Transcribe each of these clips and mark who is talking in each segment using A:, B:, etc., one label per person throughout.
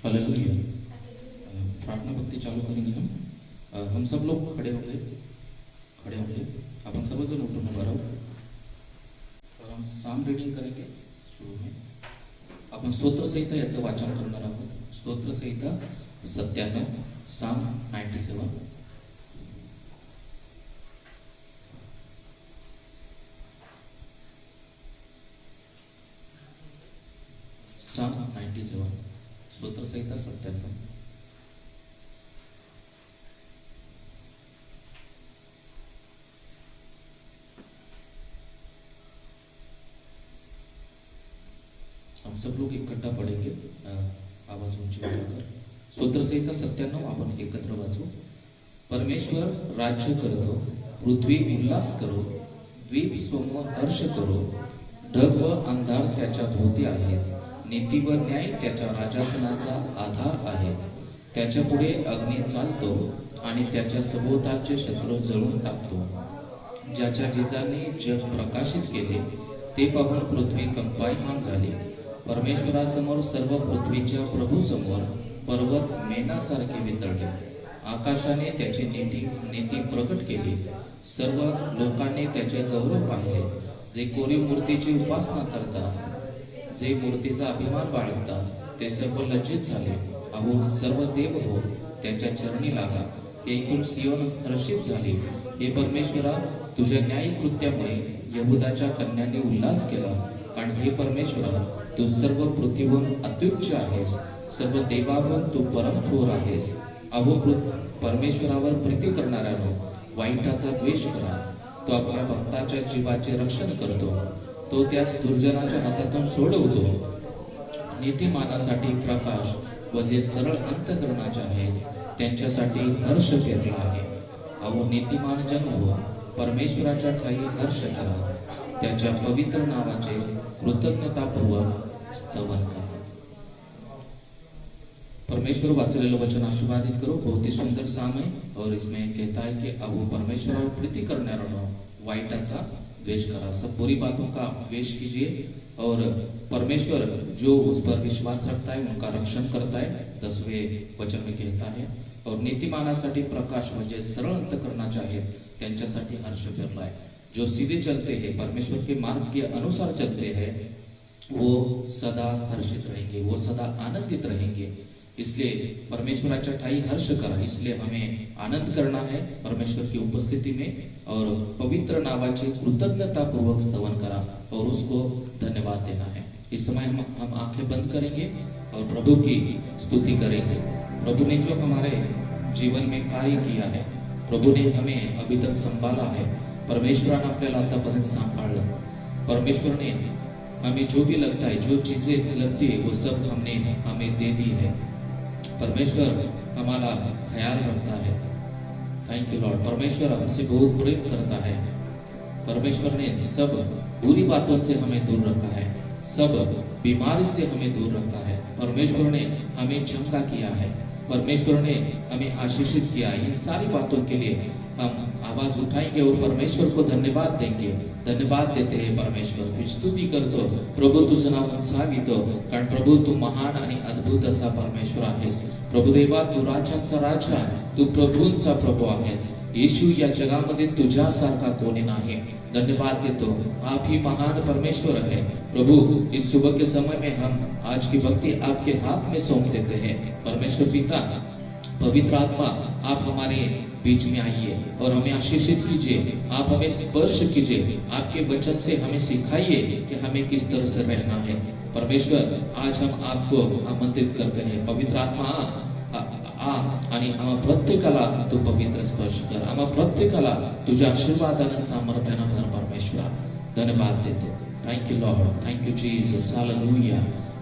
A: Hallelujah. प्रार्थना भक्ति चालू करेंगे हम। हम सब लोग खड़े होंगे। अपन सर्वजन उठून उभा राहू और हम साम रीडिंग करेंगे। शुरू में आपण स्तोत्र संहिता याचं वाचन करणार आहोत। स्तोत्र संहिता 97, साम 97। साम 97, स्तोत्र संहिता 97। हम सब लोग इकट्ठा पढ़ेंगे, आवाज ऊंची उठाकर। स्तोत्र संहिता 97 आपण एकत्र वाचू। परमेश्वर राज्य करतो, पृथ्वी उल्हास करो, द्वीप समोर हर्ष करो, ढग व अंधार त्याच्या भोवती आहेत, नीती व न्याय त्याच्या राजासनाचा आधार आहे। त्याच्या पुढे अग्नी चालतो आणि त्याच्या सभोवतालचे शत्रू जळून टाकतो। ज्याच्या बीजाने जग प्रकाशित केले, ते पाहून पृथ्वी कंपायमान झाली। परमेश्वरासमोर सर्व पृथ्वीच्या प्रभू समोर पर्वत मेणासारखे वितळले। आकाशाने त्याची नीती प्रकट केली, सर्व लोकांनी त्याचे गौरव पाहिले। जे कोरी मूर्तीची उपासना करतात, जे मूर्तीचा अभिमान बाळगतात, ते सर्व लज्जित झाले। अहो सर्व देव हो, त्याच्या चरणी लागा। ऐकून सियोन हर्षित झाली। हे परमेश्वरा, तुझ्या न्यायी कृत्यामुळे यहूदाच्या कन्यांनी उल्हास केला। कारण हे परमेश्वरा, तू सर्व पृथ्वीवर अत्युच्च आहेस, सर्व देवावर तू परम थोर आहेस। अहो परमेश्वरावर प्रीती करणाऱ्यानो, वाईटाचा द्वेष करा। तो आपल्या भक्ताच्या जीवाचे रक्षण करतो, तो त्यास दुर्जनाच्या हातातून सोडवतो। नीतिमानासाठी प्रकाश व जे सरळ अंतःकरणाचे आहेत, त्यांच्यासाठी हर्ष पेरला आहे। अहो नीतिमान जन हो, परमेश्वराच्या ठाई हर्ष करा, त्याच्या पवित्र नावाचे कृतज्ञतापूर्वक स्तवन करा। परमेश्वर वाचलेलं वचन आशीर्वादित करो। बहुत ही सुंदर साम है और इसमें कहता है कि अब वो परमेश्वर प्रीति करने वालों वाइटाचा द्वेष करा। सब बुरी बातों का द्वेष कीजिए और परमेश्वर जो उस पर विश्वास रखता है उनका रक्षण करता है। 10वें वचन में कहता है और नीतिमानासाठी प्रकाश म्हणजे सरळ अंतःकरणाचे आहेत, त्यांच्यासाठी हर्ष पेरला है। जो सीधे चलते हैं, परमेश्वर के मार्ग के अनुसार चलते हैं, वो सदा हर्षित रहेंगे, वो सदा आनंदित रहेंगे। इसलिए परमेश्वराच्या ठाई हर्ष करा। इसलिए हमें आनंद करना है परमेश्वर की उपस्थिति में और पवित्र नावाचे कृतज्ञतापूर्वक स्तवन करा और उसको धन्यवाद देना है। इस समय हम आंखें बंद करेंगे और प्रभु की स्तुति करेंगे। प्रभु ने जो हमारे जीवन में कार्य किया है, प्रभु ने हमें अभी तक संभाला है, परमेश्वराने आपल्याला आतापर्यंत सांभाळलं। परमेश्वर ने हमें जो भी लगता है, जो चीजें लगती है, वो सब हमने हमें दे दी है। परमेश्वर हमारा ख्याल रखता है। Thank you Lord. परमेश्वर हमसे बहुत प्रेम करता है। परमेश्वर ने सब बुरी बातों से हमें दूर रखा है, सब बीमारी से हमें दूर रखा है। परमेश्वर ने हमें चंगा किया है, परमेश्वर ने हमें आशीषित किया है। इन सारी बातों के लिए हम आवाज उठाएंगे और परमेश्वर को धन्यवाद देंगे। धन्यवाद देते हैं परमेश्वर, तू स्तुती करतो, प्रभू तुझं नाव उंचावितो, कारण प्रभू तू महान आणि अद्भुत असा परमेश्वर आहेस। प्रभु देवा, तू राजांचा राजा, तू प्रभूंचा प्रभू आहेस। येशू, या जगामध्ये तुझ्यासारखा कोणी नाही। धन्यवाद देतो, आप ही महान परमेश्वर है। प्रभु, इस सुबह के समय में हम आज की भक्ति आपके हाथ में सौंप देते हैं। परमेश्वर पिता, पवित्र आत्मा, आप हमारे बीच में आइए और हमें आशीषित कीजिए। आप हमें स्पर्श कीजिए, आपके वचन से हमें सिखाइए कि हमें किस तरह से रहना है। परमेश्वर, आज हम आपको आमंत्रित करते हैं। पवित्र आत्मा आ आणि आम्हा प्रत्येकाला तू पवित्र स्पर्श कर। आम्हा प्रत्येकाला तुझ्या आशीर्वादानं सामर्थ्यानं भर परमेश्वरा। धन्यवाद देतो। Thank you Lord, thank you Jesus. Hallelujah,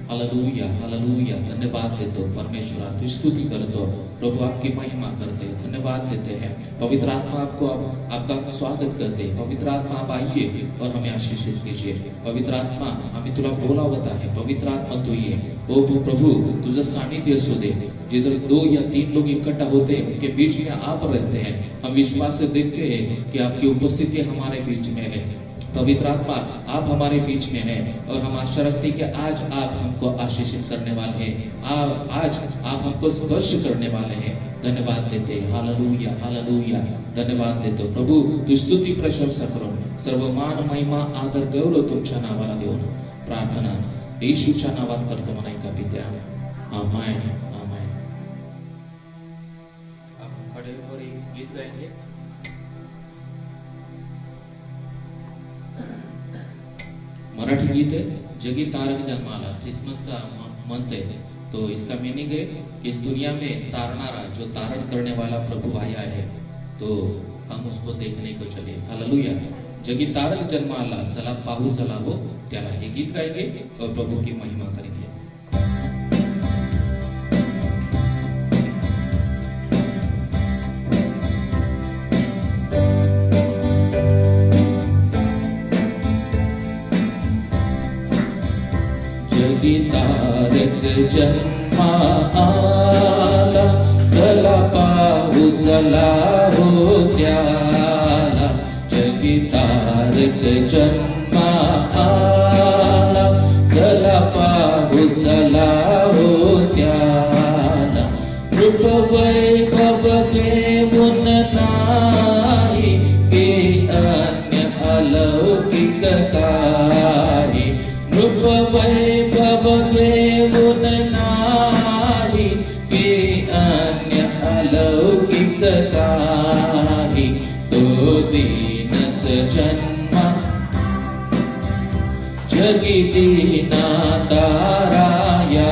A: hallelujah, hallelujah. धन्यवाद देतो परमेश्वरा, तू स्तुति करतो। प्रभु आपकी महिमा करते, धन्यवाद देते हैं। पवित्र आत्मा आपको आपका स्वागत करते। पवित्र आत्मा आप आइए और हमें आशीषित कीजिए। पवित्र आत्मा, आम्ही तुला बोलावत आहे। पवित्र आत्मा तू ये। ओ प्रभु, तुझं सानिध्य असू दे। जिधर 2 या 3 लोग इकट्ठा होते हैं, उनके बीच में आप रहते हैं। हम विश्वास से देखते हैं कि आपकी उपस्थिति हमारे बीच में है। पवित्र आत्मा आप हमारे बीच में हैं और हम आशा रखते हैं कि आज आप हमको आशीषित करने वाले हैं, आज आप हमको स्पर्श करने वाले हैं। धन्यवाद देते, हालेलुया हालेलुया, धन्यवाद देतो प्रभू। तू स्तुती प्रशंसा करून सर्व मान महिमा आदर गौरव तुमच्या नावाला देऊन प्रार्थना येशूच्या नावात करतो म्हणाय का पित्या, आमेन आमेन। आप खड़े होकर एक गीत गाएंगे। मराठी गीत है जगी तारक जन्माला, क्रिसमस का मंथ है, तो इसका मीनिंग है कि इस दुनिया में तारनारा, जो तारण करने वाला प्रभु आया है, तो हम उसको देखने को चले। हालेलुया। जगी तारक जन्माला, चला पाहू चला हो त्याला, हे गीत गाएंगे और प्रभु की महिमा करेंगे। जगी तारक जन्मा आला, चला पाहू चला हो त्याला। जगी तारक जन्मा आला, चला पाहू चला हो त्याला। रूप वैभव घेऊन नाही, के अन्य अलौकिक काही। रूप वैभव घेऊन नाही, के अन्य अलौकिक काही। तो दीनच जन्मा, जगी दीना तारायाला।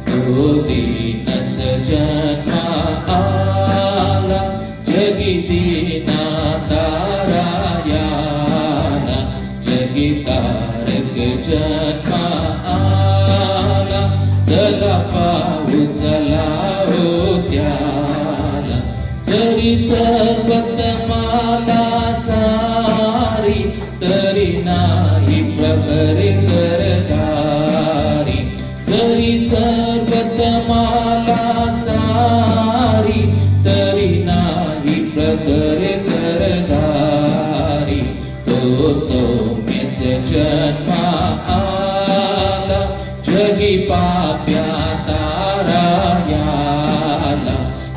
A: तो दीनच जन्मा आला, जगी दीना तारायाला। जगी तारक जन्मा आला, चला पाहू चला हो त्याला। जरी सर्वत माला सारी, तरी नाही प्रभरे करधारी। जरी सर्वत माला सारी, तरी नाही प्रभरे करधारी। तो सौम्यच जन्मा आला, जगी पाप्या तारायाला।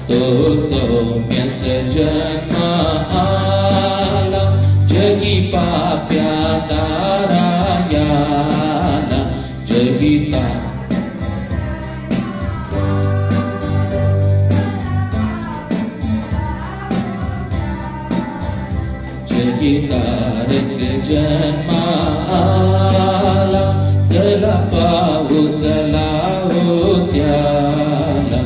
A: तो सौम्यच जन्मा आला, जगी पाप्या तारायाला। जगी जगी तारक जन्मा आला, चला पाहू चला हो त्याला।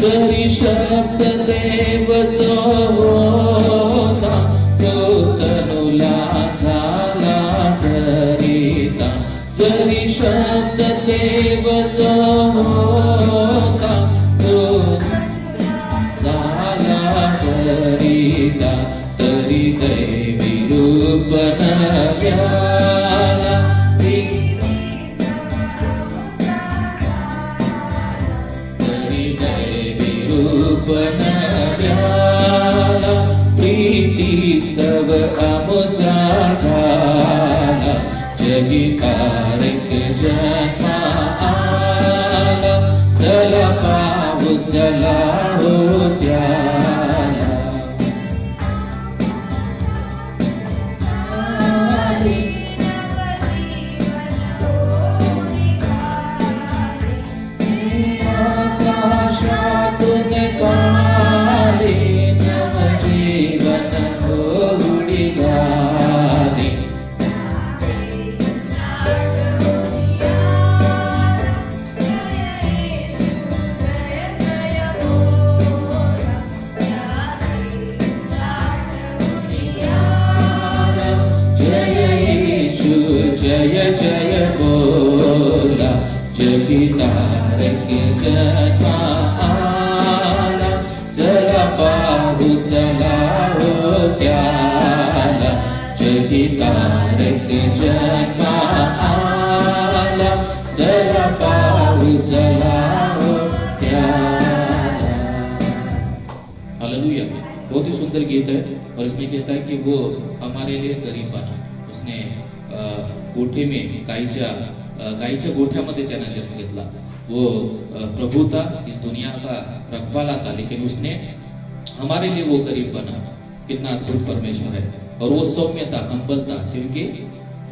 A: जरी शब्द देव जो होता, तो तनुला झाला धरिता। जरी शब्द देव जो होता, तो झाला धरिता। तरी दैवी रूप नव्याला, तरी दैवी रूप नव्याला। प्रीतिस्तव अमुचा झाला, जगी तारक जन्मा आला। चला पाहू चला हो त्याला। आकाशातून काले नवजीवन होडी गाले। जय जय बोला, जगी तारक जन्मा आला। चला पाहू चला हो त्याला। जगी तारक जन्मा आला, चला पाहू चला हो त्याला। हालेलुया। बहुत ही सुंदर गीत है और इसमें कहता है कि वो हमारे लिए गरीब बना। उसने गोठे में गायीच्या गोठ्यामध्ये त्याने जन्म घेतला। वो प्रभु था, इस दुनिया का रखवाला था, लेकिन उसने हमारे लिए वो गरीब बना। कितना अद्भुत परमेश्वर है। और वो सौम्य था, हम्बल था, क्योंकि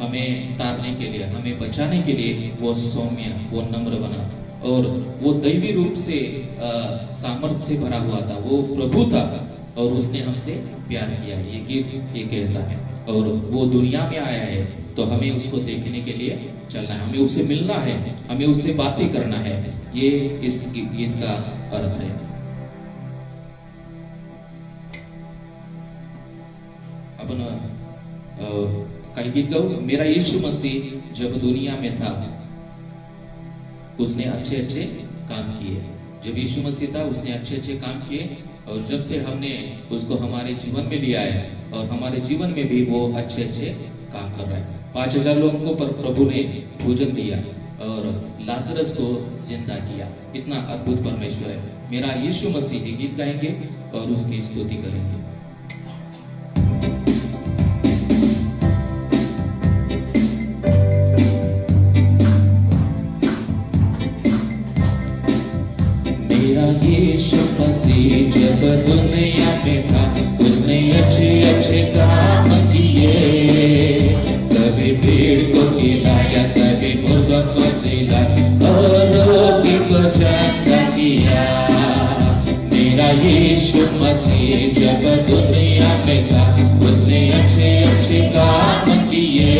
A: हमें तारने के लिए, हमें बचाने के लिए वो सौम्य, वो नम्र बना। और वो दैवी रूप से सामर्थ्य से भरा हुआ था। वो प्रभु था और उसने हमसे प्यार किया, ये गीत ये कहता है। और वो दुनिया में आया है तो हमें उसको देखने के लिए चलना है, हमें उससे मिलना है, हमें उससे बातें करना है। ये इस गीत का अर्थ है। अपन काही गीत गाऊ। मेरा यीशु मसीह जब दुनिया में था उसने अच्छे अच्छे काम किए। जब यीशु मसीह था उसने अच्छे अच्छे काम किए, और जब से हमने उसको हमारे जीवन में लिया है और हमारे जीवन में भी वो अच्छे अच्छे काम कर रहा है। 5000 लोगों को पर प्रभु ने भोजन दिया और लाजरस को जिंदा किया। इतना अद्भुत परमेश्वर है। मेरा यीशु मसीह ही गीत गाएंगे और उसकी स्तुति करेंगे। यीशु मसीह जब दुनिया में था उसने अच्छे अच्छे काम किए। कभी भीड़ को खिलाया, कभी मुर्गों को जिलाया और रोगी को चंगा किया। मेरा यीशु मसीह जब दुनिया में था उसने अच्छे अच्छे काम किए।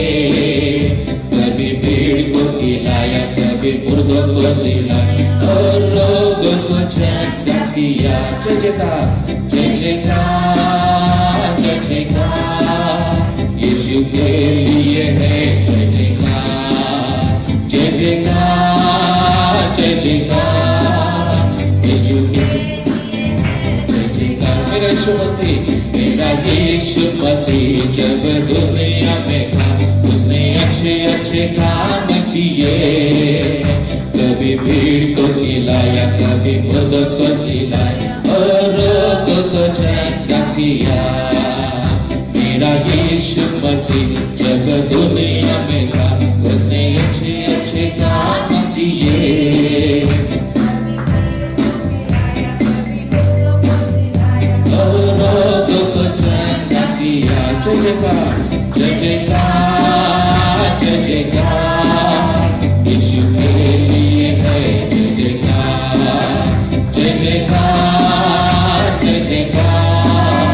A: कभी भीड़ को खिलाया, कभी मुर्गों को जिलाया और लोगों को चंगा किया। जय जयकार, जय जयकार, जय जयकार यीशु के लिए है। जय जयकार, जय जयकार, जय जयकार यीशु के। जय जयकार मेरा यीशु मसीह, मेरा यीशु मसीह जब दुनिया में था उसने अच्छे अच्छे काम किए। कभी भीड़ को खिलाया, कभी मुर्गों को जिलाया और रोगों को चंगा किया। मेरा यीशु मसीह जब दुनिया में था उसने अच्छे अच्छे काम किए। और रोगों को चंगा किया। जय जयकार, जय जयकार, जय जयकार यीशु के लिए है। जय जयकार, जय जयकार, जय जयकार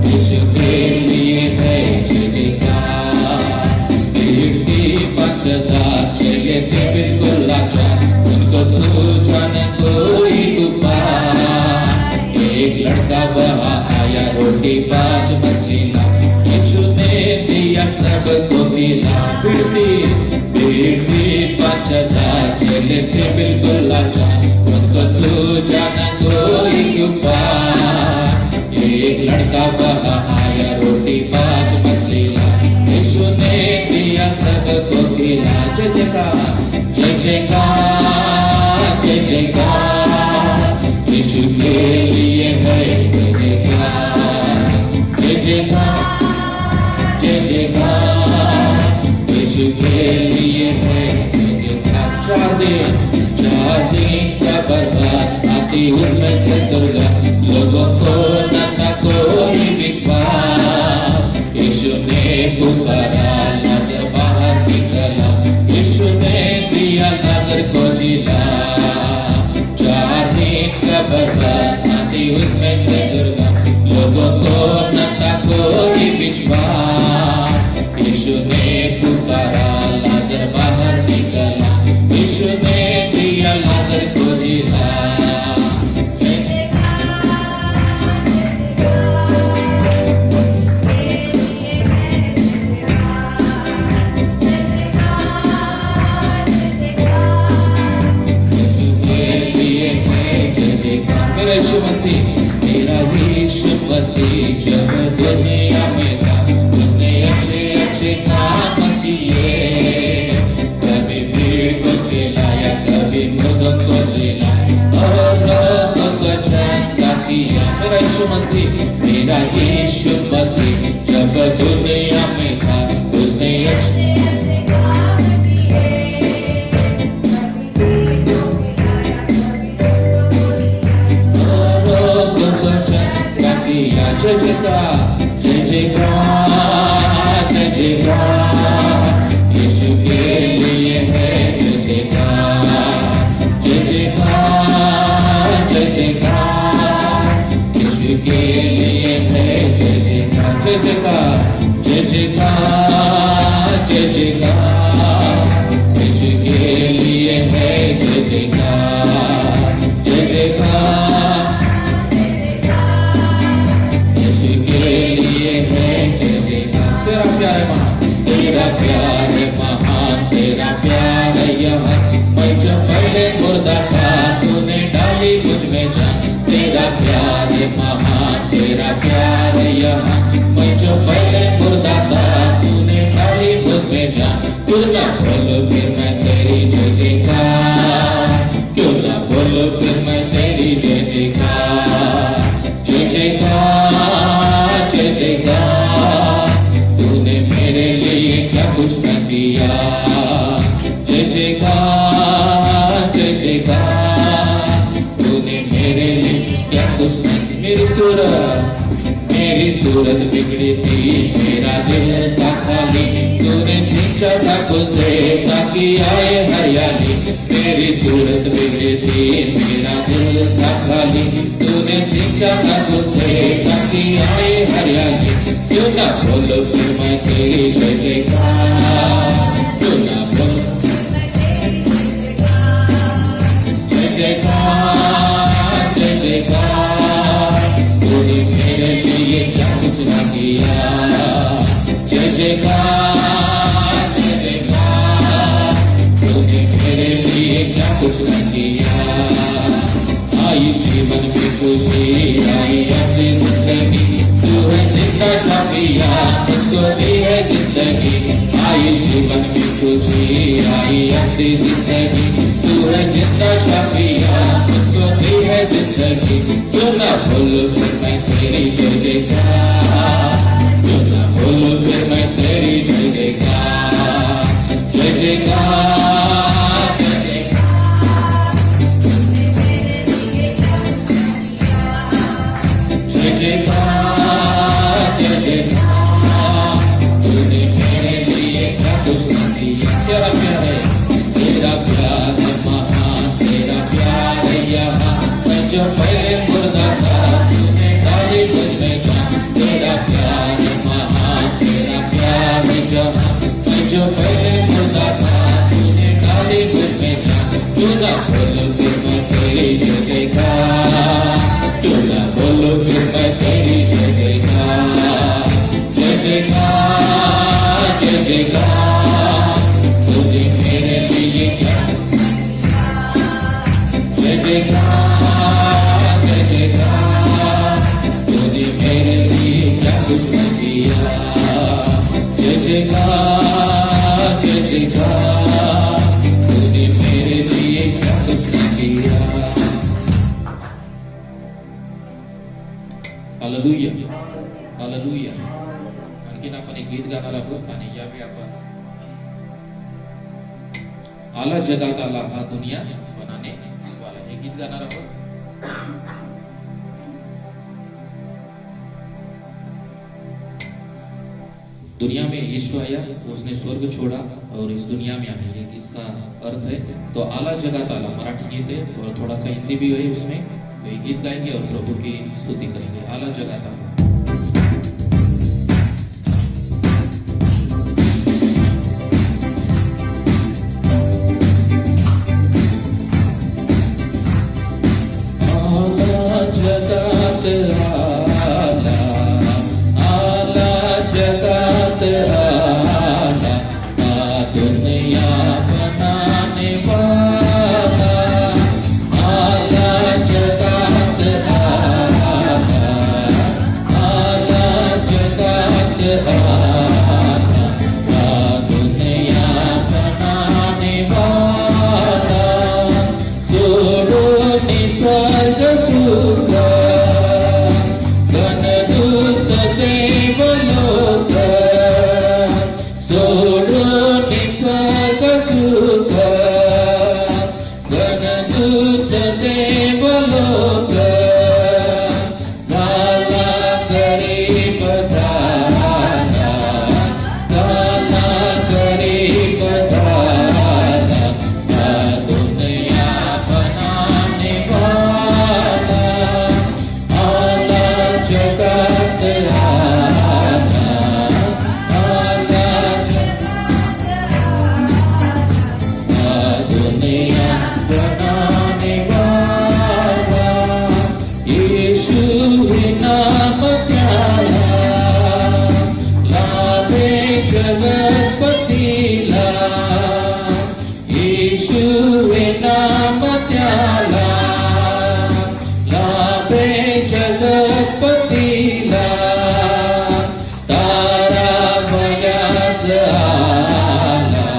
A: यीशु के लिए है। जय जयकार। भीड़ की 5000 चले थे बिल्कुल लाचार, उनको सूझा न कोई उपाय। एक लड़का वहाँ आया, रोटी 5 मछली ला, यीशु ने दिया सबको खिला। भीड़ थी 5000 चले थे बिल्कुल लाचार, उनको सूझा न कोई उपाय। एक लड़का वहाँ आया, रोटी 5 मछली ला, यीशु ने दिया सबको खिला। जय जयकार, जय जयकार, जय जयकार यीशु के लिए है। जय जयकार, जय जयकार, जय जयकार यीशु के लिए है। जय जयकार। 4 दिन का बर्बाद आती उसमें से दुर्गा, लोगों को न था कोई विश्वास। यीशु ने पुकारा, लाजर बाहर निकला, यीशु ने दिया लाजर को जिला। 4 दिन का बर्बाद आती उसमें से दुर्गा, लोगों को न था कोई विश्वास। यीशु ने पुकारा, लाजर बाहर निकला, यीशु ने दिया लाजर को जिला। मेरा यीशु मसीह, मेरा यीशु मसीह जब दुनिया में था उसने अच्छे अच्छे काम किए। कभी भीड़ को खिलाया, कभी मुर्गों को जिलाया और रोगों को चंगा किया। मेरा यीशु मसीह, मेरा यीशु मसीह जयकार जय जयकार यीशु के लिए है जय जयकार जय जयकार जय जयकार यीशु के लिए है जय जयकार जय जयकार जय जयकार जय जयकार यीशु के लिए है जय जयकार जय जयकार यीशु के लिए है जय जयकार तेरा प्यार है महान तेरा प्यार है यहाँ मैं जो पहले मुर्दा था तूने डाली मुझ में जान तेरा प्यार है महान तेरा प्यार है यहाँ मैं जो पहले मुर्दा था तूने डाली मुझ में जान क्यों ना बोलो फिर मैं तेरी जय जयकार क्यों ना बोलो फिर मैं तेरी जय जयकार जय जयकार जय जयकार तूने मेरे लिए क्या कुछ न किया जय जयकार जय जयकार तूने मेरे लिए क्या कुछ न किया मेरी सूरत बिगड़ी थी मेरा दिल था खाली तूने सींचा था खुदे ताकि आए हरियाली मेरी सूरत बिगड़ी थी मेरा दिल था खाली तूने सींचा था खुदे ताकि आए हरियाली क्यों ना बोलो फिर मैं तेरी जय जयकार क्यों ना बोलो जय जयकार जय जयकार तूने मेरे लिए क्या कुछ ना किया जय जयकार जय जयकार तूने मेरे लिए क्या कुछ न किया आई जीवन में खुशी आई अपनी जिंदगी तू है जिंदा शाफिया मुझको दी है जिंदगी आई जीवन में खुशी आई अपनी जिंदगी तू है जिंदा शाफिया मुझको दी है जिंदगी क्यों ना बोलो फिर मैं तेरी जय जयकार क्यों ना बोलो फिर मैं तेरी जय जयकार जय जयकार जय जयकार जय जयकार तूने मेरे लिए क्या कुछ न किया तेरा प्यार है महान तेरा प्यार है यहाँ मैं जो पहले मुर्दा था तूने डाली मुझ में जान तेरा प्यार है महान तेरा प्यार है यहाँ मैं जो पहले मुर्दा था तूने डाली मुझ में जान क्यों ना बोलो फिर मैं तेरी जय जयकार क्यों ना बोलो फिर मैं तेरी जय जयकार जय जयकार जय जयकार तूने मेरे लिए क्या जय जयकार जय जयकार तूने मेरे लिए क्या कुछ न किया जय जयकार जय जयकार तूने मेरे लिए क्या कुछ न किया हालेलुया हालेलुया आणखीन आपण एक गीत गाणार आहोत आणि यावेळी आपण आला जगात आला हा दुनिया बनाने वाला हे गीत गाणार आहोत दुनिया में यीशु आया उसने स्वर्ग छोड़ा और इस दुनिया में आया ये इसका अर्थ है तो आला जगात आला मराठी गीत है और थोड़ा सा हिंदी भी है उसमें तो ये गीत गाएंगे और प्रभु की स्तुति करेंगे आला जगात आला
B: Sodo nisarga suka
A: येशुवे नाम त्याला लाभे जगतपतीला तारा भयास आला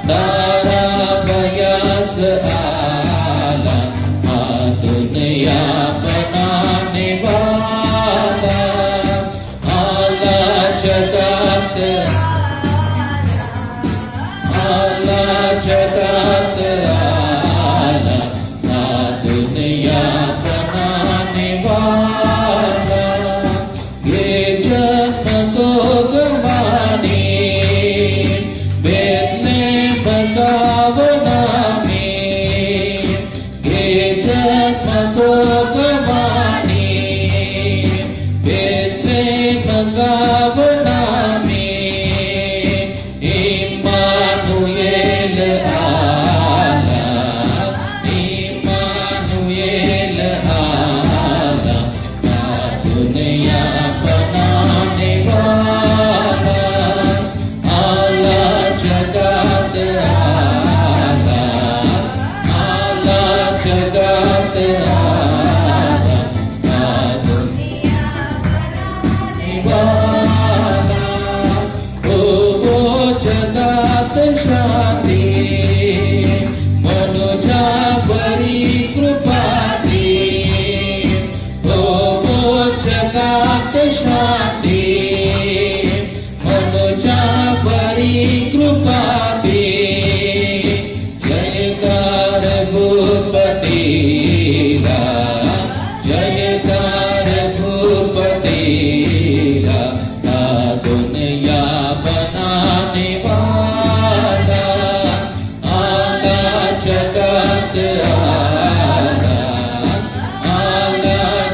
A: तारा भयास आला आतून यापनाने वाला आला जगात आला जगात आला आतून यापनाने वाला ये जन्म तो गवानी बेतने बगावना में ये जन्म तो गवानी बेतने बगावना में इम्मानुएल आला इम्मानुएल आला दुनिया बनाने वाला आला जगत आला जगत आला दुनिया बनाने वाला ओ जगत शांति मनुजा बरी कृपा दी ओ जगत शांति मनुजा बरी कृपा दी जयकार भूपतीला जयकार भूपतीला दुनिया बनाने वाला आला जगत आला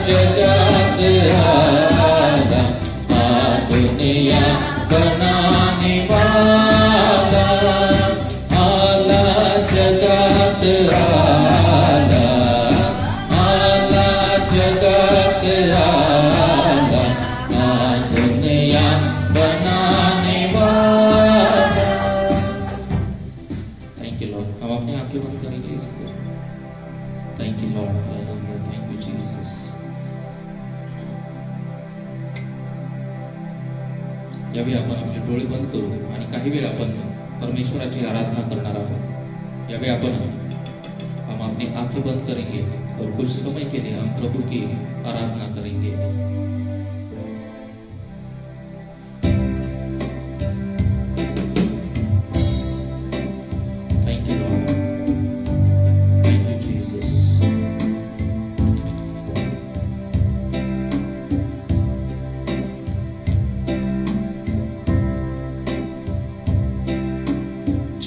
A: जगत आला दुनिया बनाने वाला आला जगत आला जगत आला दुनिया बनाने वाला। Thank you Lord. हम अपने आंखें बंद करेंगे इसको। Thank you Lord, hallelujah, thank you Jesus. यावेळी आपण आपले डोळे बंद करू आणि काही वेळ आपण परमेश्वराची आराधना करणार आहोत। यावेळी हम अपनी आंखें बंद करेंगे और कुछ समय के लिए हम प्रभु की आराधना करेंगे। Thank you Lord, thank you Jesus.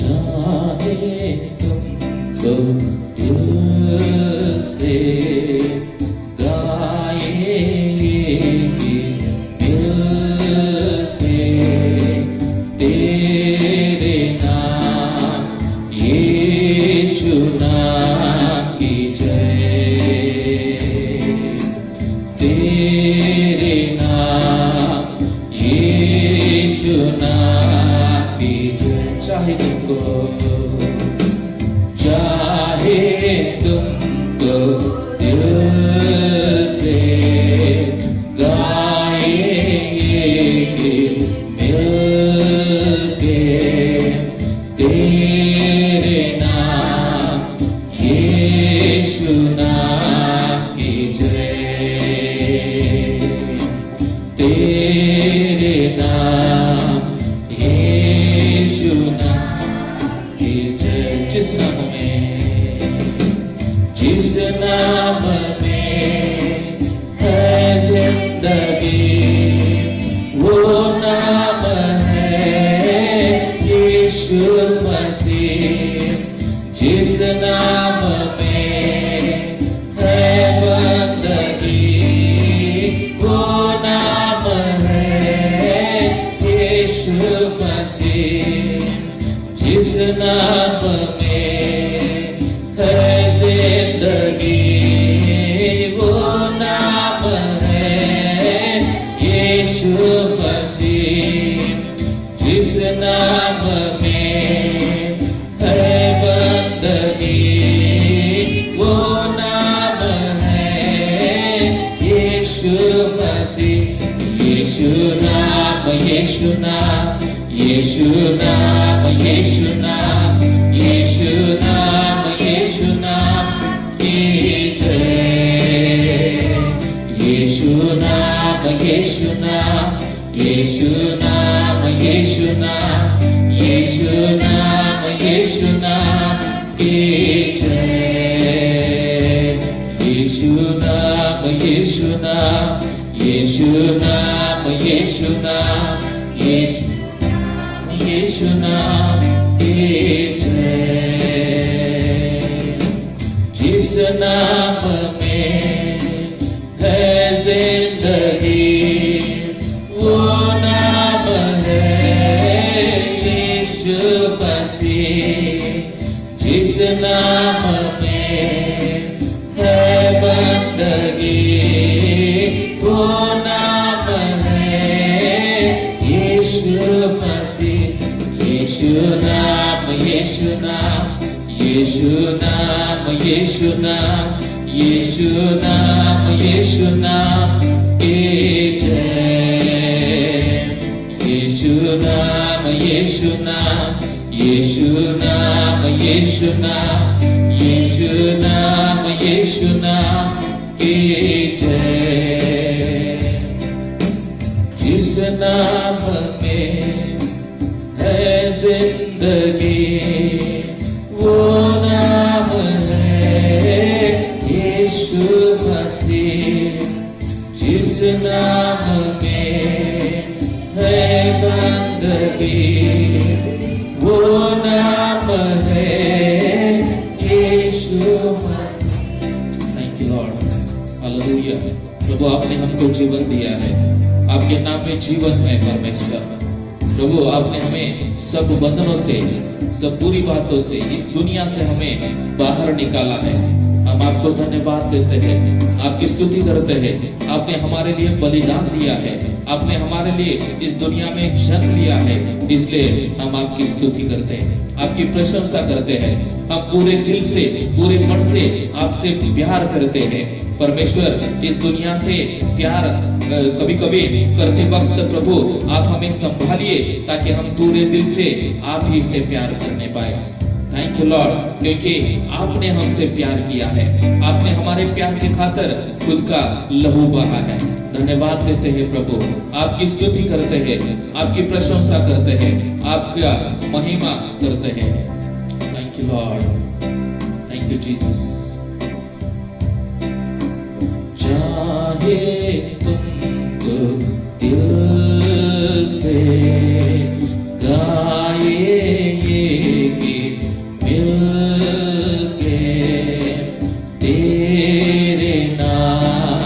A: चाहे तुमको दिल से गाएंगे मिलके तेरे नाम यीशु नाम की जय, तेरे नाम यीशु नाम की जय। चाहे तुमको दिल से गाएंगे मिलके तेरे नाम यीशु नाम की जय, तेरे नाम यीशु नाम की जय। जिस नाम में है जिंदगी वो नाम है यीशु मसीह, जिस नाम में है बंदगी वो नाम है यीशु मसीह, जिस नाम में है जिंदगी वो नाम है यीशु मसीह, जिस नाम में है यीशु नाम, यीशु नाम, यीशु नाम, यीशु नाम की जय। यीशु नाम, यीशु नाम, यीशु नाम, यीशु नाम, यीशु नाम, यीशु नाम की जय। यीशु नाम, यीशु नाम, यीशु नाम, यीशु नाम, यीशु नाम की जय। जिस नाम में है जिंदगी वो नाम है यीशु मसीह। जिस नाम में है बंदगी वो नाम है यीशु मसीह। यीशु नाम, यीशु नाम, यीशु नाम, यीशु नाम, यीशु नाम, यीशु नाम की जय। यीशु नाम, यीशु नाम, यीशु नाम, यीशु नाम, यीशु नाम, यीशु नाम की जय। जिस नाम में है जिंदगी वो नाम है यीशु मसीह। जिस नाम में है बंदगी वो नाम है Yeshu Masih. Thank you Lord, hallelujah. प्रभु आपने हमको जीवन दिया है, आपके नाम में जीवन है परमेश्वर। प्रभु आपने हमें सब बंधनों से, सब बुरी बातों से, इस दुनिया से हमें बाहर निकाला है। हम आपको धन्यवाद देते हैं, आपकी स्तुति करते हैं। आपने हमारे लिए बलिदान दिया है, आपने हमारे लिए इस दुनिया में जन्म लिया है, इसलिए हम आपकी स्तुति करते हैं, आपकी प्रशंसा करते हैं। हम पूरे दिल से, पूरे मन से आपसे प्यार करते हैं परमेश्वर। इस दुनिया से प्यार कभी कभी करते वक्त प्रभु आप हमें संभालिए ताकि हम पूरे दिल से आप ही से प्यार करने पाए। थैंक यू लॉर्ड, क्योंकि आपने हमसे प्यार किया है, आपने हमारे प्यार के खातिर खुद का लहू बहा है। धन्यवाद देते हैं प्रभु, आपकी स्तुति करते हैं, आपकी प्रशंसा करते हैं, आपका महिमा करते हैं। Thank you Lord, thank you Jesus. चाहे तुमको दिल से गाए ये गीत मिलके, तेरे नाम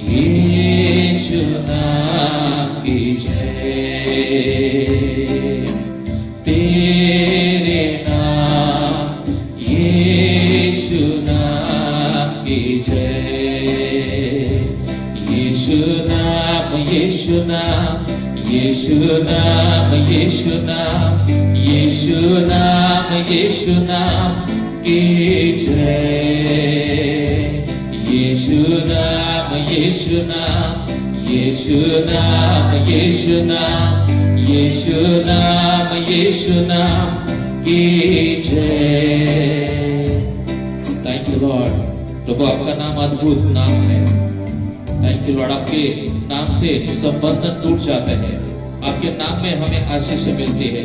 A: यीशु नाम की जय। तेरे नाम यीशु नाम की जय। यीशु नाम, यीशु नाम, यीशु नाम, यीशु नाम, यीशु नाम, यीशु नाम की जय। यीशु नाम, यीशु नाम, यीशु नाम, यीशु नाम, यीशु नाम, यीशु नाम की जय। थैंक यू लॉर्ड, प्रभु आपका नाम अद्भुत नाम है। थैंक यू लॉर्ड, आपके नाम से सब बंधन टूट जाते हैं, आपके नाम में हमें आशीष मिलती है,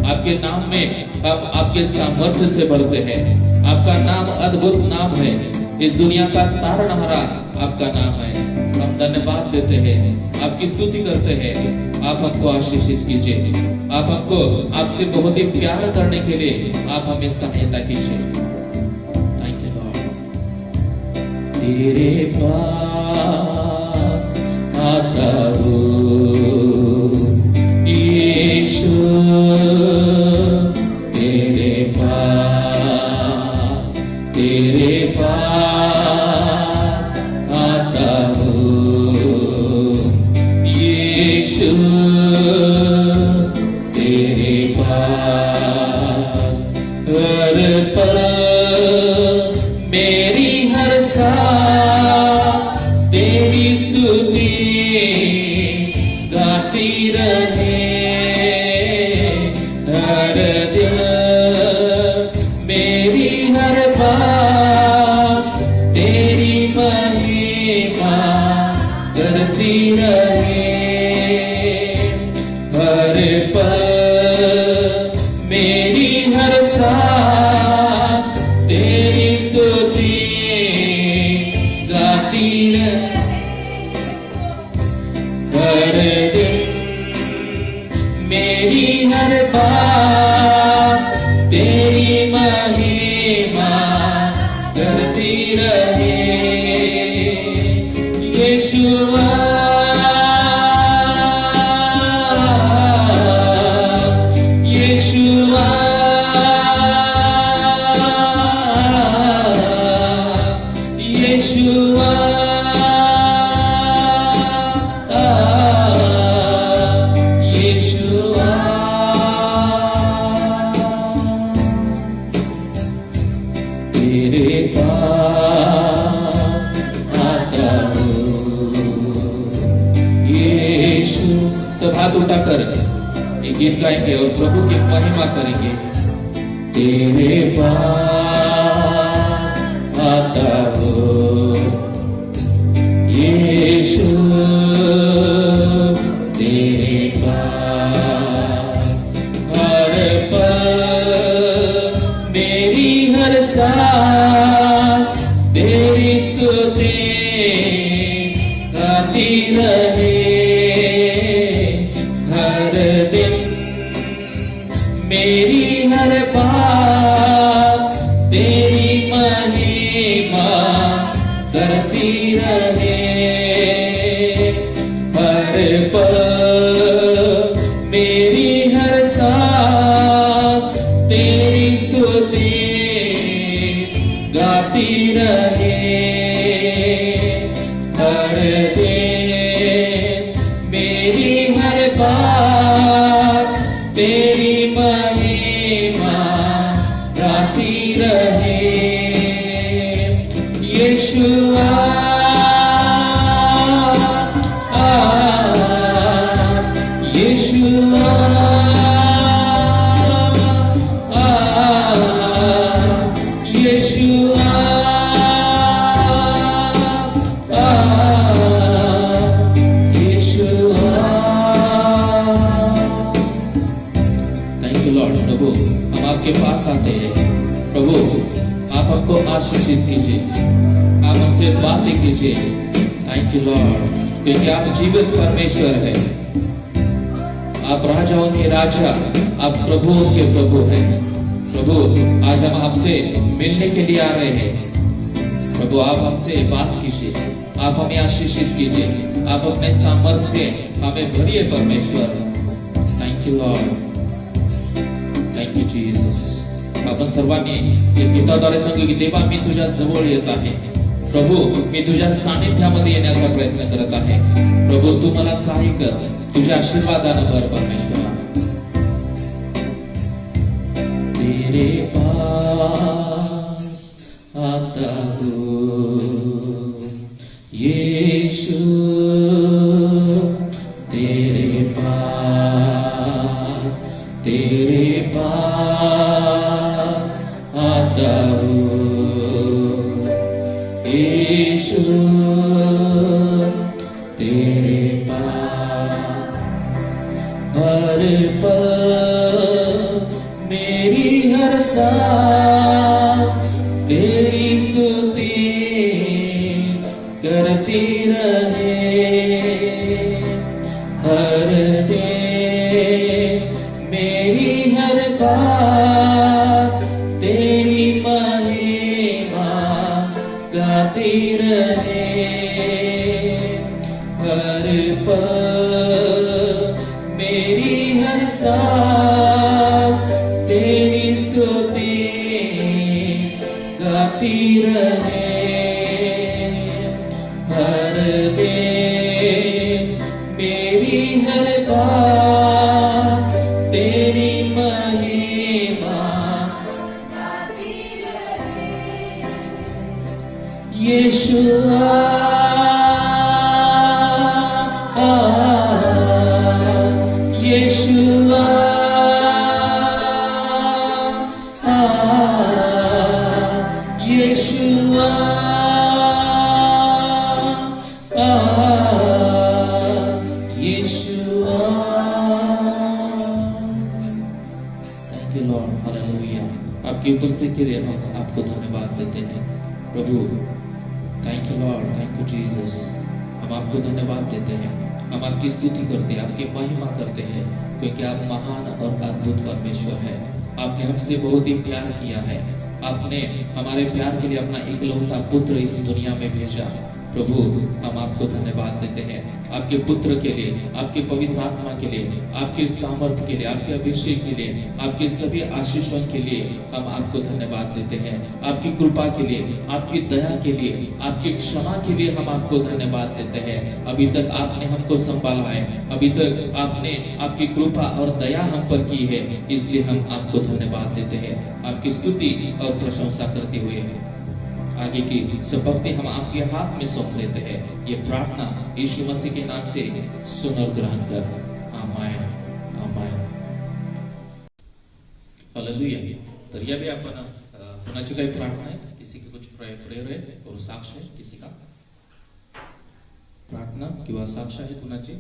A: आपके नाम में हम आपके सामर्थ्य से भरते हैं। आपका नाम अद्भुत नाम है, इस दुनिया का तारनहारा आपका नाम है। हम धन्यवाद देते हैं, आपकी स्तुति करते हैं। आप हमको आशीषित कीजिए, आप हमको आपसे बहुत ही प्यार करने के लिए आप हमें सहायता कीजिए। Thank you Lord. तेरे पास आता हूँ यीशु, तेरे पास आता हूँ यीशु, तेरे पास हर पल मेरी हर सांस तेरी स्तुति गाती रहे। हर सांस तेरी स्तुति गाती हर दिन, मेरी हर बात तेरी महिमा करती रहे। यीशुआ यीशुआ यीशुआ यीशुआ, तेरे पास आता हूँ यीशु। सब हाथ उठाकर ये गीत गाएंगे और प्रभु की महिमा करेंगे। तेरे पास आता हूँ यीशु, तेरे पास हर पल मेरी हर सांस तेरी स्तुति गाती रहे। हर दिन मेरी हर बात तेरी महिमा करती रहे। हर पल मेरी हर सांस तेरी स्तुति गाती रहे। हर दिन मेरी हर बात तेरी महिमा गाती रहे। Yeshua Yeshua Yeshua Yeshua. Thank you Lord. प्रभु हम आपके पास आते हैं। प्रभु आप हमको आशीषित कीजिए, आप हमसे बातें कीजिए। थैंक यू लॉर्ड, क्योंकि आप जीवित परमेश्वर है। आप राजाओं के राजा, आप प्रभुओं के प्रभु हैं। प्रभु आज हम आपसे मिलने के लिए आ रहे हैं। प्रभु आप हमसे बात कीजिए, आप हमें आशीषित कीजिए, आप अपने सामर्थ्य से हमें भरिए परमेश्वर। Thank you Lord, thank you Jesus. आपण सर्वांनी या गीताद्वारे सांगू की देवा मी तुझ्या जवळ येत आहे। प्रभु मी तुझ्या सानिध्यामध्ये येण्याचा प्रयत्न करत आहे। प्रभु तू मला सहाय्य कर, तुझ्या आशीर्वादाने भर परमेश्वरा। तेरे पास आता हूँ यीशु, तेरे पास आता हूँ यीशु, तेरे पास हर पल मेरी हर सांस तेरी स्तुति करती रहे। हर दिन मेरी हर बात तेरी महिमा गाती रहे। हर पल मेरी हर सांस तेरी स्तुति गाती रहे। हर दिन मेरी हर बात तेरी महिमा गाती रहे। Yeshua Yeshua Yeshua Yeshua. Thank you Lord. Hallelujah. आपकी उपस्थिति के लिए हम आपको धन्यवाद देते हैं प्रभु। Thank you Lord, thank you Jesus. हम आपको धन्यवाद देते हैं, हम आपकी स्तुति करते हैं, आपकी महिमा करते हैं, क्योंकि आप महान और अद्भुत परमेश्वर है। आपने हमसे बहुत ही प्यार किया है। आपने हमारे प्यार के लिए अपना इकलौता पुत्र इस दुनिया में भेजा। प्रभु हम आपको धन्यवाद देते हैं आपके पुत्र के लिए, आपके पवित्र आत्मा के लिए, आपके सामर्थ्य के लिए, आपके अभिषेक के लिए, आपके सभी आशीषों के लिए हम आपको धन्यवाद देते हैं। आपकी कृपा के लिए, आपकी दया के लिए, आपकी क्षमा के लिए हम आपको धन्यवाद देते हैं। अभी तक आपने हमको संभाला है, अभी तक आपने आपकी कृपा और दया हम पर की है, इसलिए हम आपको धन्यवाद देते हैं। आपकी स्तुति और प्रशंसा करते हुए आगे की सब भक्ति हम आपके हाथ में सौंप लेते हैं। ये प्रार्थना यीशु मसीह के नाम से सुन और ग्रहण कर, आमीन आमीन हालेलुया। तर या भी आपण कुणाची काही प्रार्थना आहे, किसी की कुछ प्रेयर है और साक्ष है, किसी का प्रार्थना किंवा साक्ष आहे कुणाची?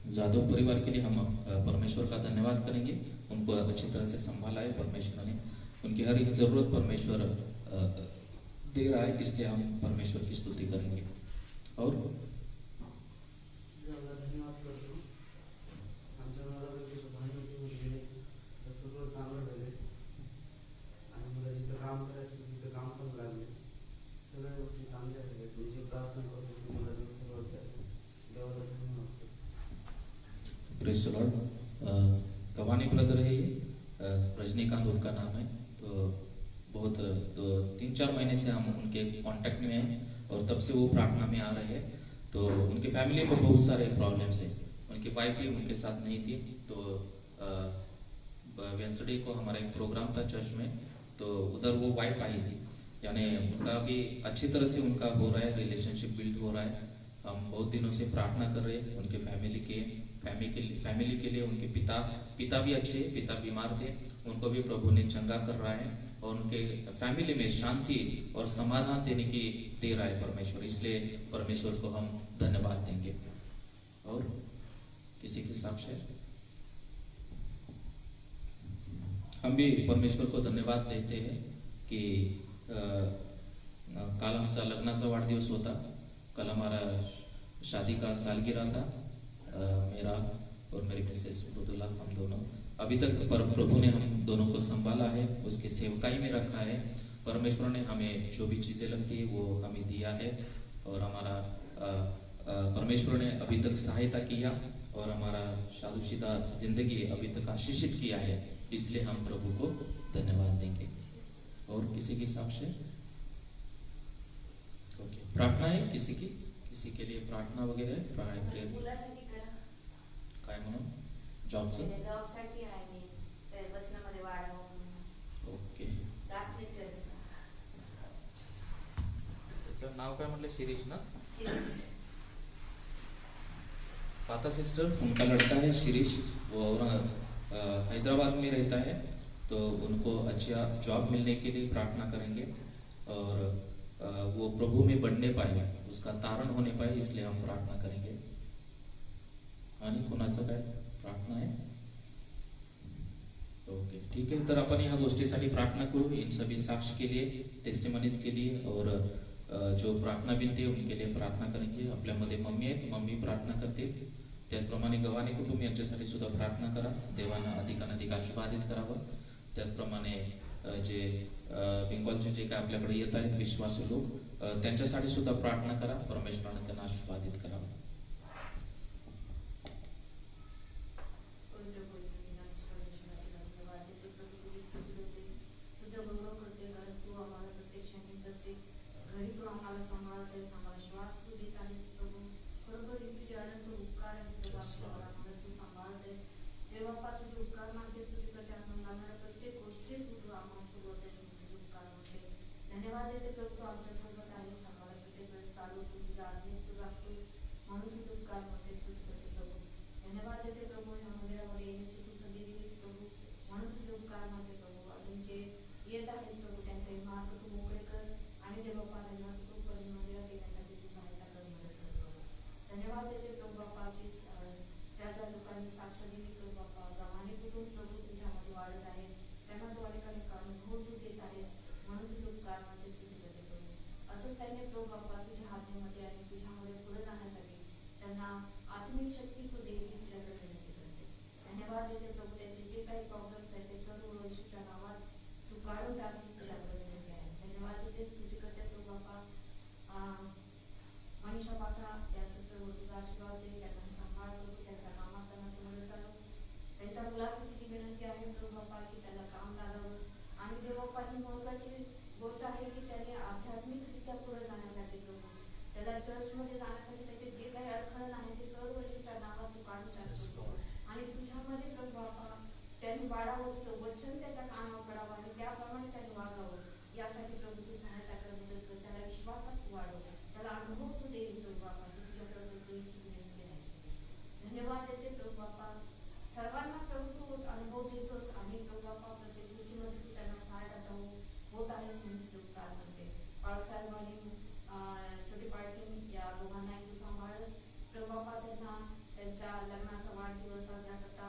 A: जादव परिवार के लिए हम परमेश्वर का धन्यवाद करेंगे। उनको अच्छी तरह से संभाला है परमेश्वर ने, उनकी हर एक जरूरत परमेश्वर दे रहा है, इसलिए हम परमेश्वर की स्तुति करेंगे। और praise the Lord. Cavani brother है ये, रजनीकांत उनका नाम है। तो बहुत 3-4 महीने से हम उनके कांटेक्ट में हैं और तब से वो प्रार्थना में आ रहे हैं। तो उनकी फैमिली में बहुत सारे प्रॉब्लम्स हैं। उनकी वाइफ भी उनके साथ नहीं थी। तो वेंसडे को हमारा एक प्रोग्राम था चर्च में, तो उधर वो वाइफ आई थी। यानी उनका भी अच्छी तरह से उनका हो रहा है, रिलेशनशिप बिल्ड हो रहा है। हम बहुत दिनों से प्रार्थना कर रहे हैं उनके फैमिली के लिए। उनके पिता भी अच्छे, पिता बीमार थे, उनको भी प्रभु ने चंगा कर रहा है और उनके फैमिली में शांति और समाधान दे रहा है परमेश्वर, इसलिए परमेश्वर को हम धन्यवाद देंगे। और किसी के साक्ष्य? हम भी परमेश्वर को धन्यवाद देते हैं कि काल आमचा लग्नाचा वाढदिवस होता। कल हमारा शादी का सालगिरह था, मेरा और मेरी मिसेस मृदुला, हम दोनों। अभी तक प्रभु ने हम दोनों को संभाला है, उसके सेवकाई में रखा है। परमेश्वर ने हमें जो भी चीजें लगती है वो हमें दिया है और हमारा परमेश्वर ने अभी तक सहायता किया और हमारा शादीशुदा जिंदगी अभी तक आशीषित किया है, इसलिए हम प्रभु को धन्यवाद देंगे। और किसी के हिसाब से प्रार्थना है, किसी के लिए प्रार्थना वगैरह काय म्हणून जॉबसाठी
B: आहे ते वचनामध्ये वाढावं म्हणून।
A: ओके,
B: दाखले चर्चला
A: त्याचं नाव काय म्हटलं? शिरीष ना?
B: शिरीष।
A: पाता सिस्टर, उनका लड़का है शिरीष, वो हैदराबाद में रहता है। तो उनको अच्छा जॉब मिलने के लिए प्रार्थना करेंगे और वो प्रभु में बढ़ने पाए, उसका तारण होने पाए, इसलिए हम प्रार्थना करेंगे। आणि कोणाचं काय प्रार्थना आहे? ओके, ठीक है। तर आपण ह्या गोष्टीसाठी प्रार्थना करू, इन सभी साक्ष्य के लिए, टेस्टिमनीज के लिए, और जो प्रार्थना विनंती है उनके लिए प्रार्थना करेंगे। आपल्यामध्ये मम्मी आहेत, मम्मी प्रार्थना करते। त्याचप्रमाणे गव्हाणे कुटुंब यांच्यासाठी सुद्धा प्रार्थना करा, देवानं अधिकाधिक आशीर्वादित करावं। त्याचप्रमाणे जे बेंगॉलचे जे काय आपल्याकडे येत आहेत विश्वासू लोक, त्यांच्यासाठी सुद्धा प्रार्थना करा, परमेश्वराने त्यांना आशीर्वादित करावं।
B: धन्यवाद देते प्रभु, आमच्या सोबत आहे, सांभाळा, चालू तुझी चर्चमध्ये जाण्यासाठी त्याचे जे काही अडखळण आहे ते सर्व येशूच्या नावात तू काढून टाकतो आणि तुझ्यामध्ये प्रभू बापा त्यांनी वाढावं, तुझं वचन त्याच्या कानावर पडावं आणि त्याप्रमाणे त्यांनी वागावं, यासाठी प्रभू तू सहायता कर, मदत कर. त्याला विश्वासात तू वाढव, त्याला अनुभव तू दे प्रभू बापा. तू तुझ्याकडे तू इच्छित नाही. धन्यवाद देते प्रभू बापा. सर्वांना प्रभू तू अनुभव देतोस आणि प्रभू बापा प्रत्येक गोष्टीमध्ये तू त्यांना सहायता होत आहेस म्हणून तुझं उपकार करते. बाळासाहेब आणि छोटी पाळकी या दोघांनाही तू सांभाळस प्रभू बापा. त्यांना त्यांच्या लग्नाचा वाढदिवस साजरा करता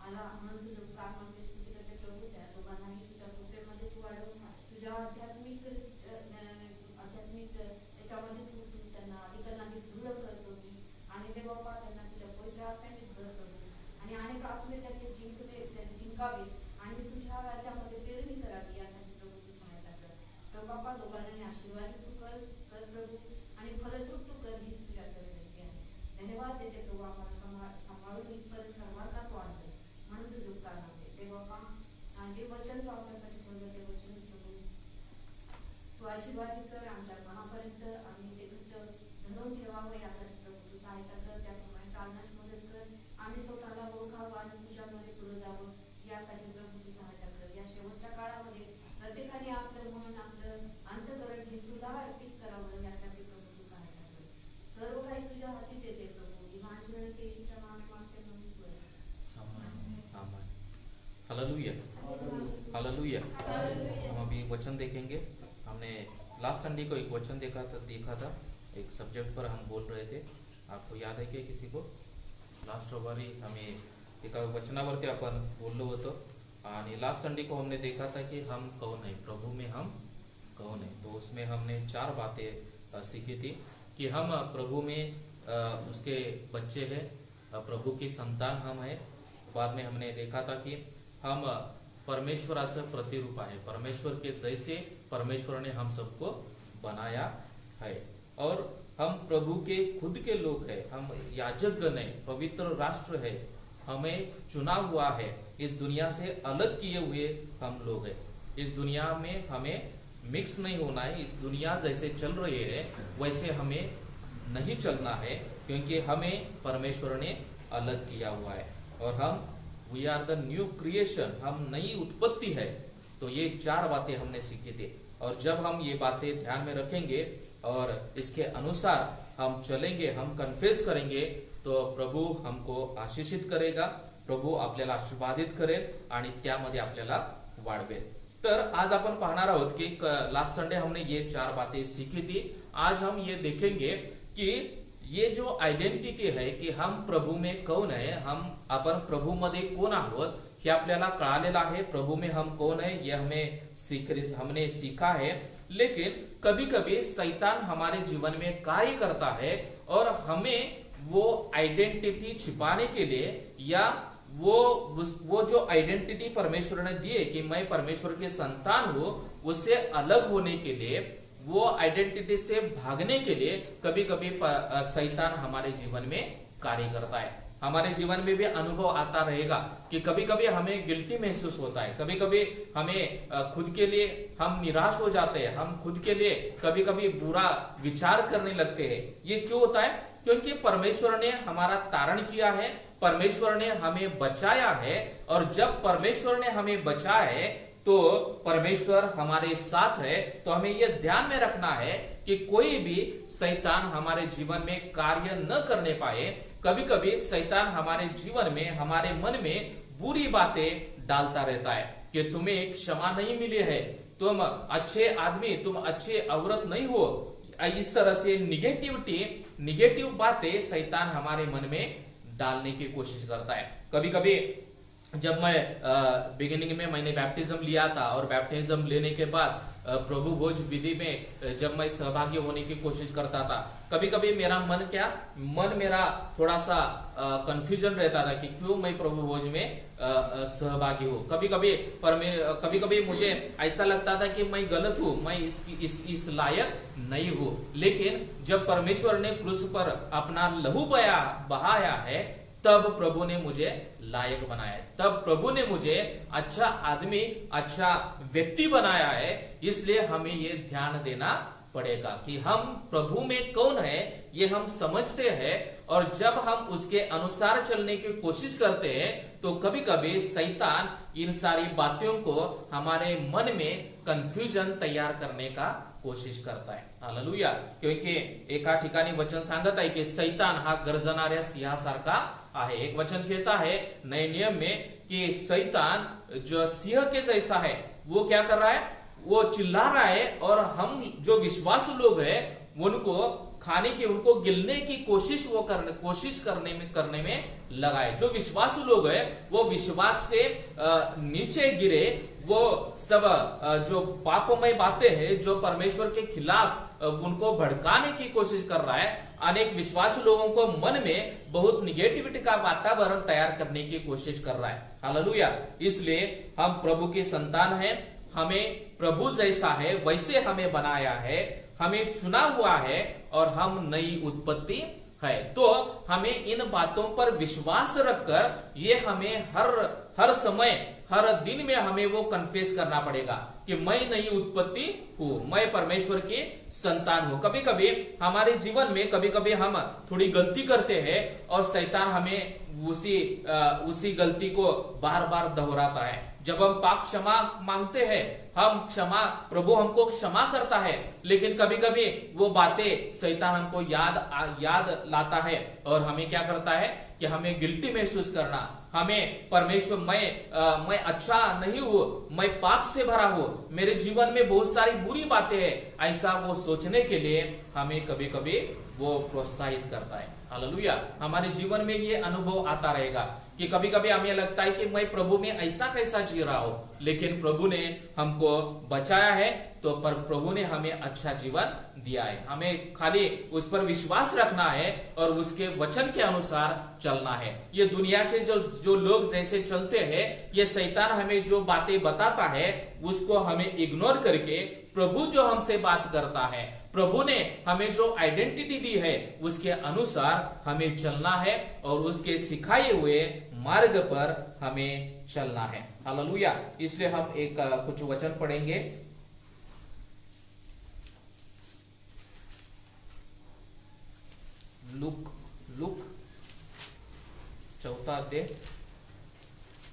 B: आला म्हणून तुझं उपकार म्हणते, स्तुती करते प्रभू. त्या दोघांनाही तुझ्या कृपेमध्ये तू वाढव, तुझ्या आध्यात्मिक त्याच्यामध्ये तू त्यांना अधिक दृढ करतो आणि ते बाबा त्यांना तुझ्या पवित्र आत्म्याने दृढ करतो आणि अनेक आत्मे त्यांनी जिंकावे आणि तुझ्या राज्यामध्ये पेरणी करावी, यासाठी प्रभू तू सहायता कर. प्रभू बापा दोघांनाही आशीर्वाद तू कर प्रभू आणि फलद्रूप तू कर, हीच तुझ्याकडे विनंती आहे. धन्यवाद देते प्रभू. आम्हाला सांभाळून इथपर्यंत सर्वांना तू आणले म्हणून तुझं उपकार मानते. ते बाबा जे वचन तू आपल्यासाठी बोललं ते वचन प्रभू तू आशीर्वादित कर आमच्या मनापर्यंत आणि ते घट्ट धरून ठेवावं, यासाठी प्रभू तू सहायता कर. त्याप्रमाणे चालण्यास मदत कर. आम्ही स्वतःला ओळखावं आणि तुझ्यामध्ये पुढे जावं, यासाठी प्रभू तू सहायता कर. या शेवटच्या काळामध्ये प्रत्येकाने आपलं मन, आपलं अंतःकरण हे तुला अर्पित करावं, यासाठी प्रभू तू सहायता कर. सर्व काही तुझ्या हाती देते प्रभू. ही माझी विनंती येशूच्या नावाने मागते म्हणून तू आहे.
A: Hallelujah, hallelujah. हम अभी वचन देखेंगे. हमने लास्ट संडे को एक वचन देखा था. एक सब्जेक्ट पर हम बोल रहे थे. आपको याद है की किसी को? लास्ट रविवारी हमें एका वचनावरती आपण बोललो होतो आणि लास्ट संडे को हमने देखा था कि हम कौन है, प्रभु में हम कौन है. तो उसमें हमने 4 बातें सीखी थी कि हम प्रभु में उसके बच्चे हैं, प्रभु की संतान हम है. बाद में हमने देखा था कि हम परमेश्वराचं प्रतिरूप आहे, परमेश्वर के जैसे परमेश्वर ने हम सबको बनाया है और हम प्रभु के खुद के लोग हैं. हम याजक गण है, पवित्र राष्ट्र है, हमें चुना हुआ है, इस दुनिया से अलग किए हुए हम लोग हैं. इस दुनिया में हमें मिक्स नहीं होना है. इस दुनिया जैसे चल रही है वैसे हमें नहीं चलना है, क्योंकि हमें परमेश्वर ने अलग किया हुआ है और हम we are the new creation, हम नई उत्पत्ति है. तो ये 4 बातें हमने सीखी थी और जब हम ये बातें ध्यान में रखेंगे और इसके अनुसार हम चलेंगे, हम कन्फेस करेंगे, तो प्रभु हमको आशीषित करेगा, प्रभु आपल्याला आशीर्वादित करेल आणि त्यामध्ये आपल्याला वाढवेल. तर आज आपण पाहणार आहोत की लास्ट संडे हमने ये 4 बातें सीखी थी. आज हम ये देखेंगे कि ये जो आयडेंटिटी है कि हम प्रभु में कौन है, आपण प्रभु मध्ये कोण आहोत हे आपल्याला कळालेलं आहे. प्रभु में हम कौन है ये हमने सीखा है. लेकिन कभी कभी शैतान हमारे जीवन में कार्य करता है और हमें वो आइडेंटिटी छिपाने के लिए या वो जो आइडेंटिटी परमेश्वर ने दी है कि मैं परमेश्वर के संतान हूं, उससे अलग होने के लिए, वो आइडेंटिटी से भागने के लिए कभी कभी शैतान हमारे जीवन में कार्य करता है. हमारे जीवन में भी अनुभव आता रहेगा कि कभी कभी हमें गिल्टी महसूस होता है, कभी कभी हमें खुद के लिए हम निराश हो जाते हैं, हम खुद के लिए कभी कभी बुरा विचार करने लगते हैं. ये क्यों होता है? क्योंकि परमेश्वर ने हमारा तारण किया है, परमेश्वर ने हमें बचाया है और जब परमेश्वर ने हमें बचाया है तो परमेश्वर हमारे साथ है. तो हमें यह ध्यान में रखना है कि कोई भी शैतान हमारे जीवन में कार्य न करने पाए. कभी कभी शैतान हमारे जीवन में, हमारे मन में बुरी बातें डालता रहता है कि तुम्हें क्षमा नहीं मिली है, तुम अच्छे आदमी, तुम अच्छे औरत नहीं हो. इस तरह से निगेटिव बातें शैतान हमारे मन में डालने की कोशिश करता है. कभी कभी जब मैं बिगिनिंग में मैंने बैप्टिज्म लिया था और बैप्टिज्म लेने के बाद प्रभु भोज विधि में जब मैं सहभागी होने की कोशिश करता था, कभी कभी मेरा मन मेरा थोड़ा सा कंफ्यूजन रहता था कि क्यों मैं प्रभु भोज में सहभागी हूँ. कभी कभी मुझे ऐसा लगता था कि मैं गलत हूँ, मैं इस लायक नहीं हूँ. लेकिन जब परमेश्वर ने क्रूस पर अपना लहू बहाया है, तब प्रभु ने मुझे लायक बनाया है, तब प्रभु ने मुझे अच्छा आदमी, अच्छा व्यक्ति बनाया है. इसलिए हमें ये ध्यान देना पड़ेगा कि हम प्रभु में कौन है ये हम समझते हैं, और जब हम उसके अनुसार चलने की कोशिश करते हैं तो कभी कभी शैतान इन सारी बातों को हमारे मन में कंफ्यूजन तैयार करने का कोशिश करता है। हालेलुया। क्योंकि एका ठिकाणी वचन सांगत आहे की शैतान हा गर्जणाऱ्या सिंहासारखा आहे। एक वचन कहता है नए नियम में कि शैतान जो सिंह के जैसा है, वो क्या कर रहा है, वो चिल्ला रहा है, और हम जो विश्वासु लोग हैं उनको खाने की, उनको गिलने की कोशिश करने में लगा है। जो विश्वासु लोग हैं वो विश्वास से नीचे गिरे, वो सब जो पापमय बातें हैं, जो परमेश्वर के खिलाफ उनको भड़काने की कोशिश कर रहा है। अनेक विश्वासी लोगों को मन में बहुत निगेटिविटी का वातावरण तैयार करने की कोशिश कर रहा है। हालेलुया। इसलिए हम प्रभु के संतान हैं, हमें प्रभु जैसा है वैसे हमें बनाया है, हमें चुना हुआ है, और हम नई उत्पत्ति है। तो हमें इन बातों पर विश्वास रखकर ये हमें हर समय, हर दिन में हमें वो कन्फेस करना पड़ेगा कि मैं नई उत्पत्ति हूं, मैं परमेश्वर के संतान हूं। कभी कभी हमारे जीवन में कभी कभी हम थोड़ी गलती करते हैं और शैतान हमें उसी गलती को बार बार दोहराता है। जब हम पाप क्षमा मांगते हैं, हम क्षमा, प्रभु हमको क्षमा करता है, लेकिन कभी कभी वो बातें शैतान हमको याद लाता है, और हमें क्या करता है कि हमें गिल्टी महसूस करना, हमें परमेश्वर मैं अच्छा नहीं हूं, मैं पाप से भरा हूं, मेरे जीवन में बहुत सारी बुरी बातें हैं, ऐसा वो सोचने के लिए हमें कभी कभी वो प्रोत्साहित करता है। हालेलुया। हमारे जीवन में ये अनुभव आता रहेगा कि कभी कभी हमें लगता है कि मैं प्रभु में ऐसा कैसा जी रहा हूं, लेकिन प्रभु ने हमको बचाया है, तो पर प्रभु ने हमें अच्छा जीवन दिया है। हमें खाली उस पर विश्वास रखना है और उसके वचन के अनुसार चलना है। ये दुनिया के जो लोग जैसे चलते हैं, ये शैतान हमें जो बातें बताता है उसको हमें इग्नोर करके प्रभु जो हमसे बात करता है, प्रभु ने हमें जो आइडेंटिटी दी है उसके अनुसार हमें चलना है, और उसके सिखाए हुए मार्ग पर हमें चलना है। हालेलुया। इसलिए हम कुछ वचन पढ़ेंगे। लुक 4 अध्याय,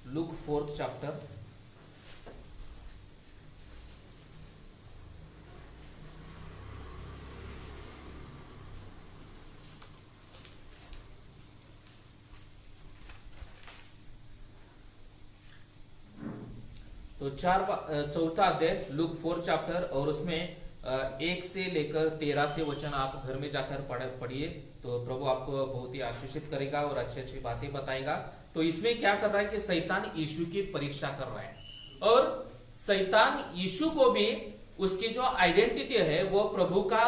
A: लुक 4th चैप्टर, तो 4th अध्याय लुक 4th चैप्टर, और उसमें 1 से लेकर 13 से वचन आप घर में जाकर पढ़िए, तो प्रभु आपको बहुत ही आशीषित करेगा और अच्छी अच्छी बातें बताएगा। तो इसमें क्या कर रहा है कि शैतान यीशु की परीक्षा कर रहा है, और शैतान यीशु को भी उसकी जो आइडेंटिटी है वो प्रभु का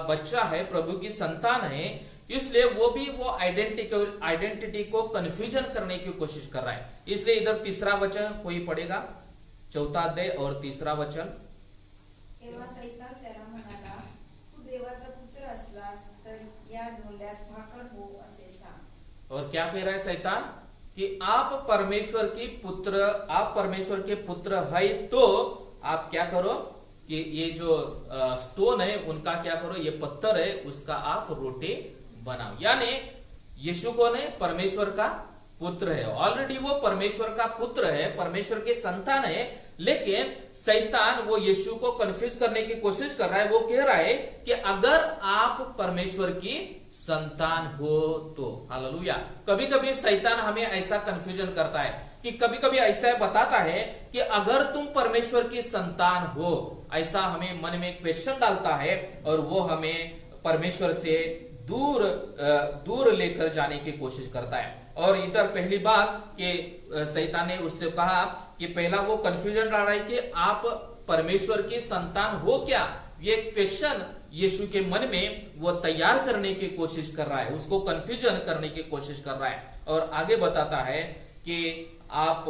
A: बच्चा है, प्रभु की संतान है, इसलिए वो भी वो आइडेंटिटी को कंफ्यूजन करने की कोशिश कर रहा है। इसलिए इधर 3रा वचन कोई पढ़ेगा, 4th अध्याय और 3रा वचन।
C: तेव्हा शैतान त्याला म्हणाला, तू देवाचा पुत्र असलास तर या ढोल्यास भाकर हो असे सांग।
A: और क्या कह रहा है शैतान कि आप परमेश्वर के पुत्र है, तो आप क्या करो कि ये जो स्टोन है उनका क्या करो, ये पत्थर है उसका आप रोटी बनाओ। यानी यीशु कौन है, परमेश्वर का पुत्र है, ऑलरेडी वो परमेश्वर का पुत्र है, परमेश्वर के संतान है, लेकिन शैतान वो यीशु को कंफ्यूज करने की कोशिश कर रहा है। वो कह रहा है कि अगर आप परमेश्वर की संतान हो तो। हालेलुया। कभी कभी शैतान हमें ऐसा कंफ्यूजन करता है कि कभी कभी ऐसा बताता है कि अगर तुम परमेश्वर की संतान हो, ऐसा हमें मन में क्वेश्चन डालता है, और वो हमें परमेश्वर से दूर लेकर जाने की कोशिश करता है। और इधर पहली बात कि शैतान ने उससे कहा कि पहला वो कंफ्यूजन डाल रहा है कि आप परमेश्वर की संतान हो क्या, ये क्वेश्चन यीशु के मन में वो तैयार करने की कोशिश कर रहा है, उसको कंफ्यूजन करने की कोशिश कर रहा है। और आगे बताता है कि आप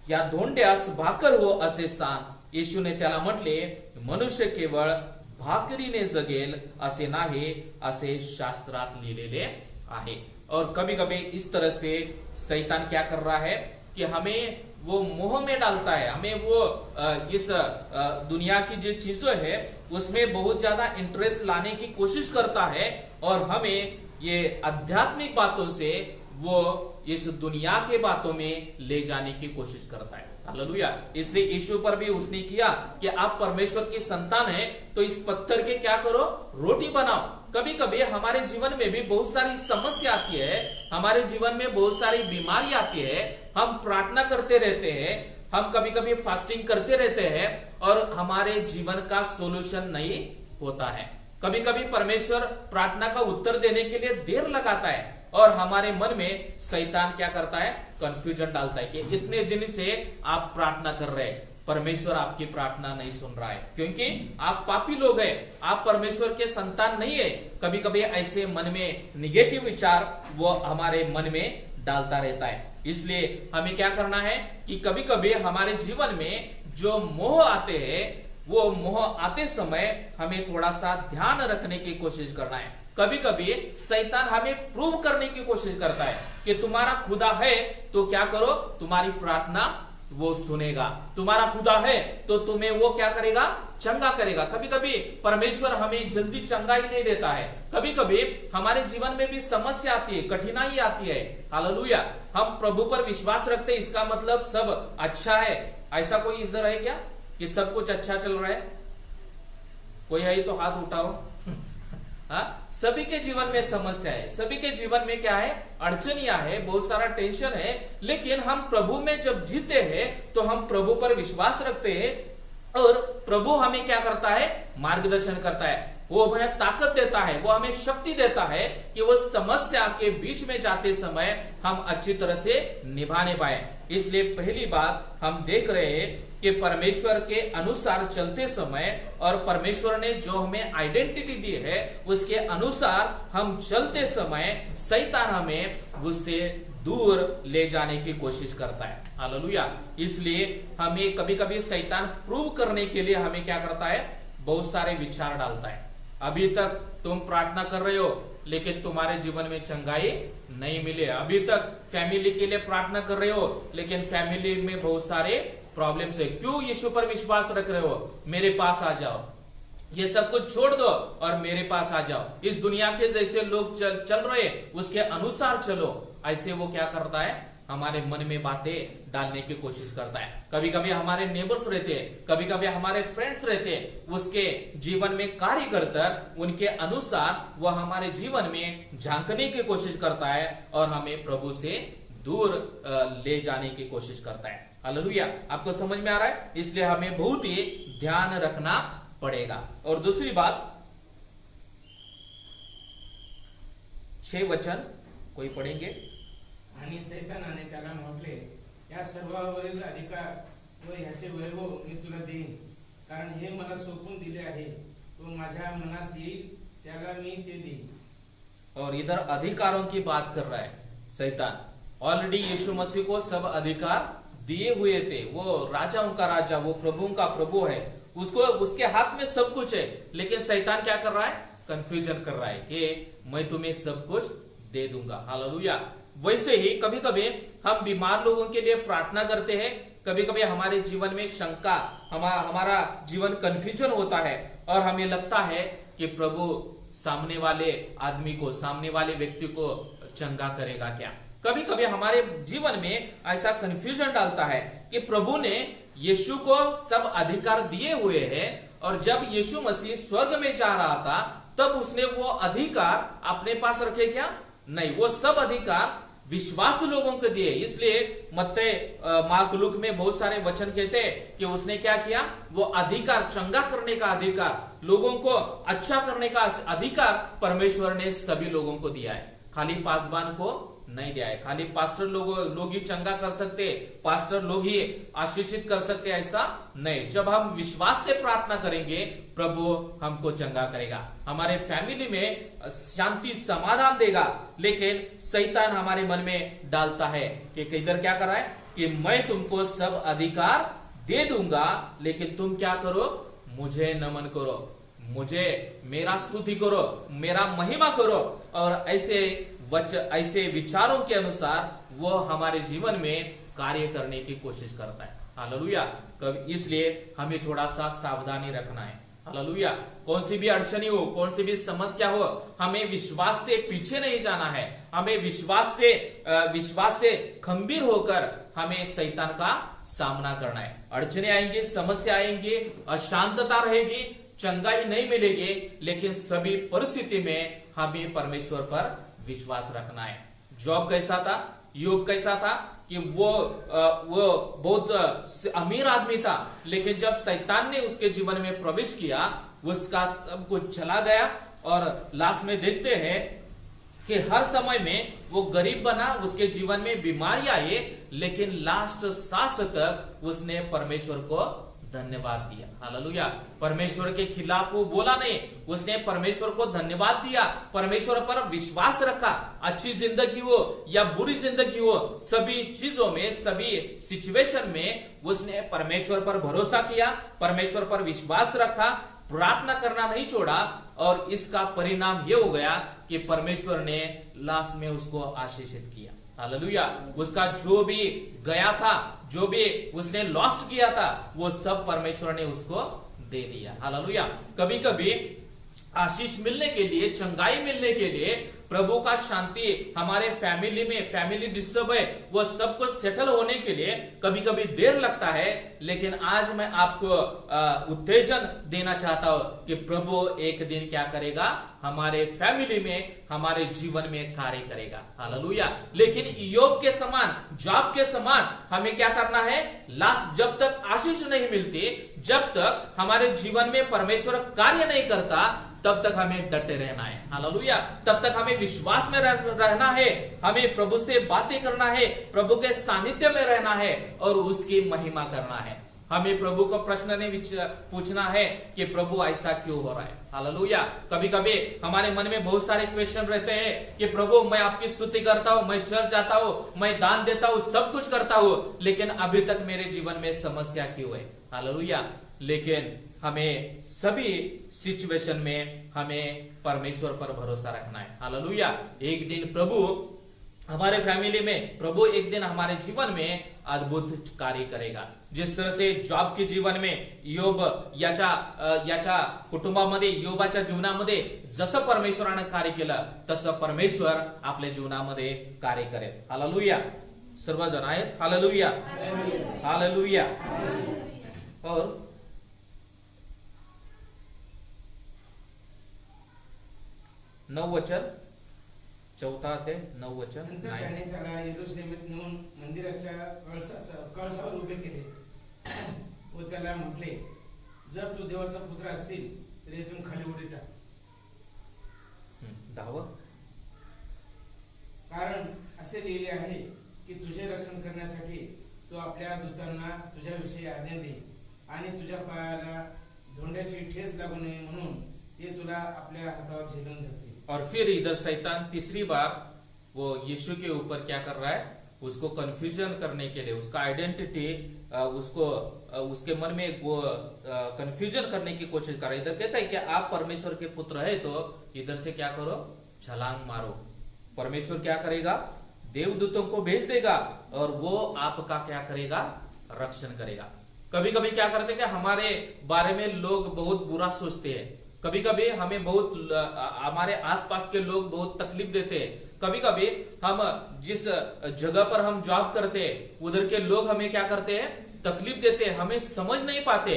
A: या धोंड्यास भाकर हो असे सांग। येशूने त्याला म्हटले, मनुष्य केवळ भाकरीने जगेल असे नाही, असे शास्त्रात लिहिलेले आहे। और कभी कभी इस तरह से शैतान क्या कर रहा है कि हमें
D: वो मोह में डालता है, हमें वो इस दुनिया की जो चीजें है उसमें बहुत ज्यादा इंटरेस्ट लाने की कोशिश करता है और हमें ये आध्यात्मिक बातों से वो इस दुनिया के बातों में ले जाने की कोशिश करता है। हालेलुया। इसलिए यीशु पर भी उसने किया कि आप परमेश्वर की संतान हैं तो इस पत्थर के क्या करो, रोटी बनाओ। कभी कभी हमारे जीवन में भी बहुत सारी समस्या आती है, हमारे जीवन में बहुत सारी बीमारी आती है, हम प्रार्थना करते रहते हैं, हम कभी कभी फास्टिंग करते रहते हैं और हमारे जीवन का सोल्यूशन नहीं होता है। कभी कभी परमेश्वर प्रार्थना का उत्तर देने के लिए देर लगाता है और हमारे मन में शैतान क्या करता है, कंफ्यूजन डालता है कि इतने दिन से आप प्रार्थना कर रहे हैं, परमेश्वर आपकी प्रार्थना नहीं सुन रहा है क्योंकि आप पापी लोग हैं, आप परमेश्वर के संतान नहीं है। कभी कभी ऐसे मन में निगेटिव विचार वो हमारे मन में डालता रहता है। इसलिए हमें क्या करना है कि कभी कभी हमारे जीवन में जो मोह आते हैं वो मोह आते समय हमें थोड़ा सा ध्यान रखने की कोशिश करना है। कभी कभी शैतान हमें प्रूव करने की कोशिश करता है कि तुम्हारा खुदा है तो क्या करो, तुम्हारी प्रार्थना वो सुनेगा, तुम्हारा खुदा है तो तुम्हें वो क्या करेगा, चंगा करेगा। कभी कभी परमेश्वर हमें जल्दी चंगाई नहीं देता है, कभी कभी हमारे जीवन में भी समस्या आती है, कठिनाई आती है। हालेलुया। हम प्रभु पर विश्वास रखते हैं इसका मतलब सब अच्छा है, ऐसा कोई इधर है क्या कि सब कुछ अच्छा चल रहा है? कोई है तो हाथ उठाओ। हाँ, सभी के जीवन में समस्या है, सभी के जीवन में क्या है, अड़चनियां है, बहुत सारा टेंशन है, लेकिन हम प्रभु में जब जीते हैं तो हम प्रभु पर विश्वास रखते हैं और प्रभु हमें क्या करता है, मार्गदर्शन करता है, वो हमें ताकत देता है, वो हमें शक्ति देता है कि वो समस्या के बीच में जाते समय हम अच्छी तरह से निभाने पाए। इसलिए पहली बात हम देख रहे हैं कि परमेश्वर के अनुसार चलते समय और परमेश्वर ने जो हमें आइडेंटिटी दी है उसके अनुसार हम चलते समय शैतान हमें उससे दूर ले जाने की कोशिश करता है। हालेलुया। इसलिए हमें कभी कभी शैतान प्रूव करने के लिए हमें क्या करता है, बहुत सारे विचार डालता है। अभी तक तुम प्रार्थना कर रहे हो लेकिन तुम्हारे जीवन में चंगाई नहीं मिले, अभी तक फैमिली के लिए प्रार्थना कर रहे हो लेकिन फैमिली में बहुत सारे प्रॉब्लम्स है, क्यों यीशु पर विश्वास रख रहे हो, मेरे पास आ जाओ, ये सब कुछ छोड़ दो और मेरे पास आ जाओ, इस दुनिया के जैसे लोग चल रहे उसके अनुसार चलो। ऐसे वो क्या करता है, हमारे मन में बातें डालने की कोशिश करता है। कभी कभी हमारे नेबर्स रहते हैं, कभी कभी हमारे फ्रेंड्स रहते हैं, उसके जीवन में कार्य कर उनके अनुसार वह हमारे जीवन में झांकने की कोशिश करता है और हमें प्रभु से दूर ले जाने की कोशिश करता है। हालेलुया। आपको समझ में आ रहा है? इसलिए हमें बहुत ही ध्यान रखना पड़ेगा। और दूसरी बात, 6 वचन कोई पढ़ेंगे?
E: आणि सैतानाने त्याला म्हटले, या सर्वावरील अधिकार व ह्याचे वैभव मी तुला देईन, कारण हे मला सोपून दिले आहे, तो माझ्या मनास येईल त्याला मी ते देईन।
D: और इधर अधिकारों की बात कर रहा है शैतान। ऑलरेडी यीशु मसीह को सब अधिकार दिए हुए थे, वो राजाओं का राजा, वो प्रभुओं का प्रभु है, उसको उसके हाथ में सब कुछ है, लेकिन शैतान क्या कर रहा है, कंफ्यूजन कर रहा है कि मैं तुम्हें सब कुछ दे दूंगा। हालेलुया। वैसे ही कभी कभी हम बीमार लोगों के लिए प्रार्थना करते हैं, कभी कभी हमारे जीवन में शंका, हमारा जीवन कंफ्यूजन होता है और हमें लगता है कि प्रभु सामने वाले आदमी को, सामने वाले व्यक्ति को चंगा करेगा क्या। कभी कभी हमारे जीवन में ऐसा कंफ्यूजन डालता है कि प्रभु ने यीशु को सब अधिकार दिए हुए हैं और जब यीशु मसीह स्वर्ग में जा रहा था तब उसने वो अधिकार अपने पास रखे क्या? नहीं, वो सब अधिकार विश्वास लोगों को दिए। इसलिए मत्ते, मार्क, लूक में बहुत सारे वचन कहते हैं कि उसने क्या किया, वो अधिकार, चंगा करने का अधिकार, लोगों को अच्छा करने का अधिकार परमेश्वर ने सभी लोगों को दिया है, खाली पासवान को नहीं दिया है। खाली पास्टर लोग ही चंगा कर सकते, पास्टर लोग ही आशीषित कर सकते, ऐसा नहीं। जब हम विश्वास से प्रार्थना करेंगे प्रभु हमको चंगा करेगा, हमारे फैमिली में शांति समाधान देगा। लेकिन शैतान हमारे मन में डालता है कि इधर क्या कर रहा है कि मैं तुमको सब अधिकार दे दूंगा, लेकिन तुम क्या करो, मुझे नमन करो, मुझे मेरा स्तुति करो, मेरा महिमा करो। और ऐसे विचारों के अनुसार वो हमारे जीवन में कार्य करने की कोशिश करता है। हालेलुया। इसलिए हमें थोड़ा सा सावधानी रखना है। हालेलुया। कौन सी भी अड़चनी हो, कौन सी भी समस्या हो, हमें विश्वास से पीछे नहीं जाना है। हमें विश्वास से खंबीर होकर हमें शैतान का सामना करना है। अड़चने आएंगी, समस्या आएंगी, अशांतता रहेगी, चंगाई नहीं मिलेगी, लेकिन सभी परिस्थिति में हमें परमेश्वर पर विश्वास रखना है। जॉब कैसा था, योग कैसा था कि वो बहुत अमीर आदमी था, लेकिन जब शैतान ने उसके जीवन में प्रवेश किया, उसका सब कुछ चला गया। और लास्ट में देखते हैं कि हर समय में वो गरीब बना, उसके जीवन में बीमारी आई, लेकिन लास्ट सांस तक उसने परमेश्वर को धन्यवाद दिया। हालेलुया। परमेश्वर के खिलाफ वो बोला नहीं, उसने परमेश्वर को धन्यवाद दिया, परमेश्वर पर विश्वास रखा। अच्छी जिंदगी हो या बुरी जिंदगी हो, सभी चीजों में, सभी सिचुएशन में उसने परमेश्वर पर भरोसा किया, परमेश्वर पर विश्वास रखा, प्रार्थना करना नहीं छोड़ा। और इसका परिणाम ये हो गया कि परमेश्वर ने लास्ट में उसको आशीषित किया। हालेलुया। उसका जो भी गया था, जो भी उसने लॉस्ट किया था, वो सब परमेश्वर ने उसको दे दिया। हालेलुया। कभी कभी आशीष मिलने के लिए, चंगाई मिलने के लिए, प्रभु का शांति हमारे फैमिली में, फैमिली डिस्टर्ब है, वो सब कुछ सेटल होने के लिए कभी कभी देर लगता है। लेकिन आज मैं आपको उत्तेजन देना चाहता हूं कि प्रभु एक दिन क्या करेगा, हमारे फैमिली में, हमारे जीवन में कार्य करेगा। हालेलुया। लेकिन इयोब के समान, जॉब के समान हमें क्या करना है, लास्ट जब तक आशीष नहीं मिलती, जब तक हमारे जीवन में परमेश्वर कार्य नहीं करता, तब तक हमें डटे रहना है। हालेलुया। तब तक हमें विश्वास में रहना है, हमें प्रभु से बातें करना है, प्रभु के सानिध्य में रहना है और उसकी महिमा करना है। हमें प्रभु को प्रश्न नहीं पूछना है कि प्रभु ऐसा क्यों हो रहा है। हालेलुया। कभी कभी हमारे मन में बहुत सारे क्वेश्चन रहते हैं कि प्रभु मैं आपकी स्तुति करता हूँ, मैं चर्च जाता हूँ, मैं दान देता हूँ, सब कुछ करता हूँ, लेकिन अभी तक मेरे जीवन में समस्या क्यों है। हालेलुया। लेकिन हमें सभी सिचुएशन में हमें परमेश्वर पर भरोसा रखना है। हालेलुया। एक दिन प्रभु हमारे फैमिली में, प्रभु एक दिन हमारे जीवन में अद्भुत कार्य करेगा। जिस तरह से जॉब के जीवन में, योब याच्या कुटुंबामध्ये, योबाच्या जीवनामध्ये जसं परमेश्वराने कार्य केलं, तसं परमेश्वर आपल्या जीवनामध्ये कार्य करेल। हालेलुया। सर्वजण आहेत। हालेलुया। हालेलुया। और 9 वचन, 4 अध्याय 9 वचन।
E: नंतर त्याने त्याला यरूशलेमेत नेऊन मंदिराच्या कळसावर उभे केले व त्याला म्हटले, जर तू देवाचा पुत्र असशील तर इथून खाली उडी टाक,
D: 10.
E: कारण असे लिहिले आहे की तुझे रक्षण करण्यासाठी तू आपल्या दूतांना तुझ्याविषयी आज्ञा दे आणि तुझ्या पायाला धोंड्याची ठेस लागू नये म्हणून ते तुला आपल्या हातावर झेलून धरतील।
D: और फिर इधर शैतान तीसरी बार वो यीशु के ऊपर क्या कर रहा है, उसको कंफ्यूजन करने के लिए, उसका आइडेंटिटी, उसको उसके मन में वो कंफ्यूजन करने की कोशिश कर रहा है। इधर कहता है कि आप परमेश्वर के पुत्र है, तो इधर से क्या करो, छलांग मारो। परमेश्वर क्या करेगा, देवदूतों को भेज देगा और वो आपका क्या करेगा, रक्षण करेगा। कभी कभी क्या करते हैं कि हमारे बारे में लोग बहुत बुरा सोचते हैं, कभी कभी हमें बहुत, हमारे आसपास के लोग बहुत तकलीफ देते हैं। कभी कभी हम जिस जगह पर हम जॉब करते हैं, उधर के लोग हमें क्या करते हैं, तकलीफ देते हैं, हमें समझ नहीं पाते।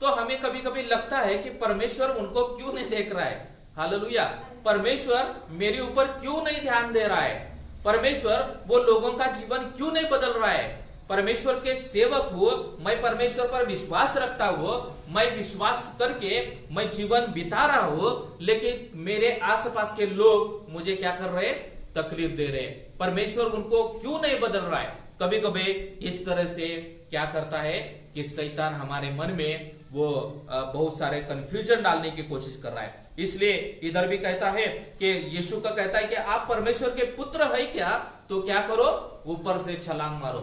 D: तो हमें कभी कभी लगता है कि परमेश्वर उनको क्यों नहीं देख रहा है। हालेलुया। परमेश्वर मेरे ऊपर क्यों नहीं ध्यान दे रहा है, परमेश्वर वो लोगों का जीवन क्यों नहीं बदल रहा है। परमेश्वर के सेवक हो, मैं परमेश्वर पर विश्वास रखता हूं, मैं विश्वास करके मैं जीवन बिता रहा हूं, लेकिन मेरे आसपास के लोग मुझे क्या कर रहे, तकलीफ दे रहे। परमेश्वर उनको क्यों नहीं बदल रहा है। कभी कभी इस तरह से क्या करता है कि शैतान हमारे मन में वो बहुत सारे कंफ्यूजन डालने की कोशिश कर रहा है। इसलिए इधर भी कहता है कि यीशु का कहता है कि आप परमेश्वर के पुत्र है क्या, तो क्या करो, ऊपर से छलांग मारो,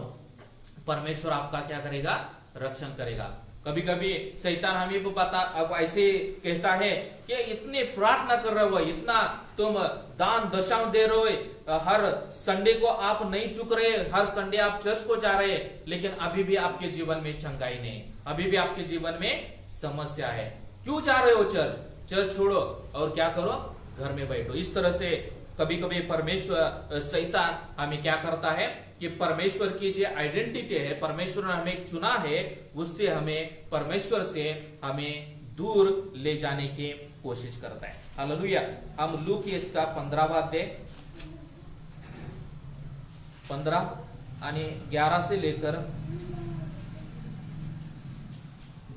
D: परमेश्वर आपका क्या करेगा, रक्षण करेगा। कभी कभी शैतान हमें को पता अब ऐसे कहता है कि इतने प्रार्थना कर रहे हो, इतना तुम दान दशांश दे रहे हो, हर संडे को आप नहीं चुक रहे, हर संडे आप चर्च को जा रहे, लेकिन अभी भी आपके जीवन में चंगाई नहीं, अभी भी आपके जीवन में समस्या है। क्यों जा रहे हो चर्च? चर्च छोड़ो और क्या करो, घर में बैठो। इस तरह से कभी कभी परमेश्वर शैतान हमें क्या करता है कि परमेश्वर की जो आइडेंटिटी है, परमेश्वर ने हमें चुना है, उससे हमें परमेश्वर से हमें दूर ले जाने की कोशिश करता है। हालेलुया। हम लूक इसका 15वां अध्याय 15 आणि 11 से लेकर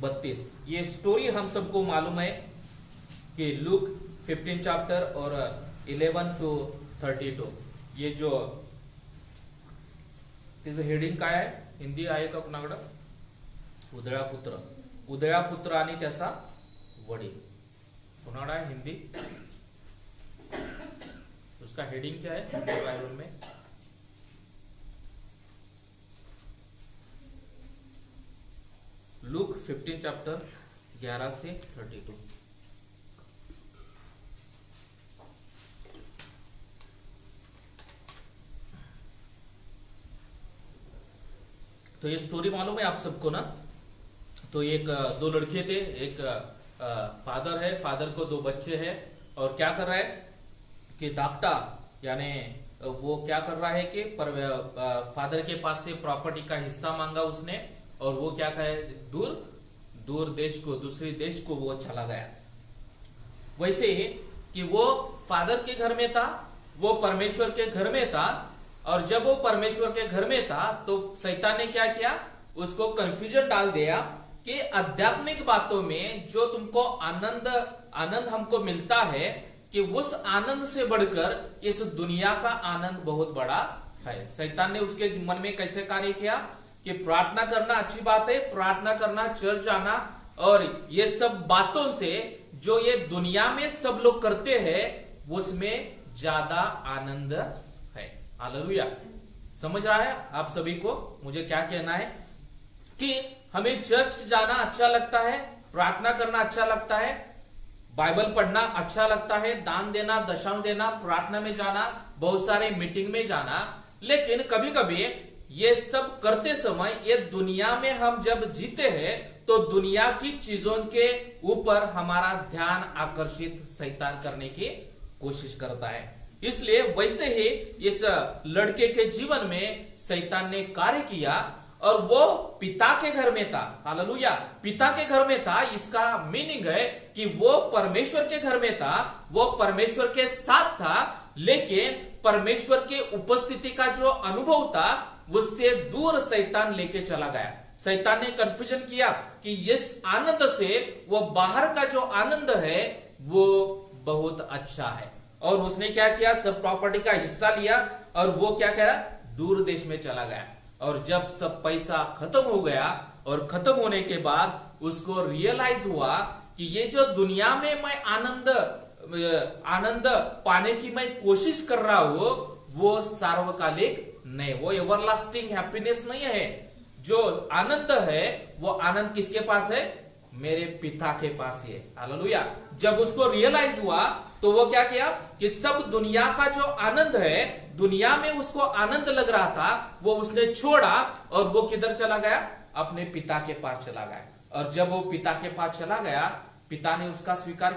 D: 32, ये स्टोरी हम सबको मालूम है कि लूक 15 चैप्टर और 11 to 32, ये जो तिचं हेडिंग काय आहे, हिंदी आहे का कुणाकडं? उधळा पुत्र, उधळा पुत्र आणि त्याचा वडील, कुणाकडं आहे हिंदी? उसका हेडिंग क्या है हिंदी बाइबल में? लूक 15 चैप्टर 11 से 32। तो ये स्टोरी मालूम है आप सबको ना? तो एक दो लड़के थे, एक फादर है, फादर को 2 बच्चे हैं, और क्या कर रहा है कि दापटा यानी वो क्या कर रहा है कि फादर के पास से प्रॉपर्टी का हिस्सा मांगा उसने, और वो क्या कहे दूर दूर देश को, दूसरे देश को वो चला गया। वैसे ही कि वो फादर के घर में था, वो परमेश्वर के घर में था, और जब वो परमेश्वर के घर में था तो शैतान ने क्या किया, उसको कंफ्यूजन डाल दिया कि आध्यात्मिक बातों में जो तुमको आनंद हमको मिलता है, कि उस आनंद से बढ़कर इस दुनिया का आनंद बहुत बड़ा है। शैतान ने उसके मन में कैसे कार्य किया कि प्रार्थना करना अच्छी बात है, प्रार्थना करना, चर्च जाना, और ये सब बातों से जो ये दुनिया में सब लोग करते हैं उसमें ज्यादा आनंद है। हालेलुया। समझ रहा है आप सभी को मुझे क्या कहना है? कि हमें चर्च जाना अच्छा लगता है, प्रार्थना करना अच्छा लगता है, बाइबल पढ़ना अच्छा लगता है, दान देना, दशांश देना, प्रार्थना में जाना, बहुत सारे मीटिंग में जाना, लेकिन कभी कभी ये सब करते समय ये दुनिया में हम जब जीते हैं तो दुनिया की चीजों के ऊपर हमारा ध्यान आकर्षित शैतान करने की कोशिश करता है। इसलिए वैसे ही इस लड़के के जीवन में शैतान ने कार्य किया, और वो पिता के घर में था। हालेलुया। पिता के घर में था, इसका मीनिंग है कि वो परमेश्वर के घर में था, वो परमेश्वर के साथ था, लेकिन परमेश्वर के उपस्थिति का जो अनुभव था उससे दूर शैतान लेके चला गया। शैतान ने कंफ्यूजन किया कि इस आनंद से वो बाहर का जो आनंद है वो बहुत अच्छा है, और उसने क्या किया, सब प्रॉपर्टी का हिस्सा लिया, और वो क्या करा, दूर देश में चला गया। और जब सब पैसा खत्म हो गया, और खत्म होने के बाद उसको रियलाइज हुआ कि ये जो दुनिया में मैं आनंद पाने की मैं कोशिश कर रहा हूं वो सार्वकालिक नहीं, वो एवरलास्टिंग हैप्पीनेस नहीं है। जो आनंद है वो आनंद किसके पास है? मेरे पिता के पास है। हालेलुया। जब उसको रियलाइज हुआ तो वो क्या किया कि सब दुनिया का जो आनंद है, दुनिया में उसको आनंद लग रहा था, वो उसने छोड़ा, और वो किधर चला गया? अपने पिता के पास चला गया। और जब वो पिता के पास चला गया, पिता ने उसका स्वीकार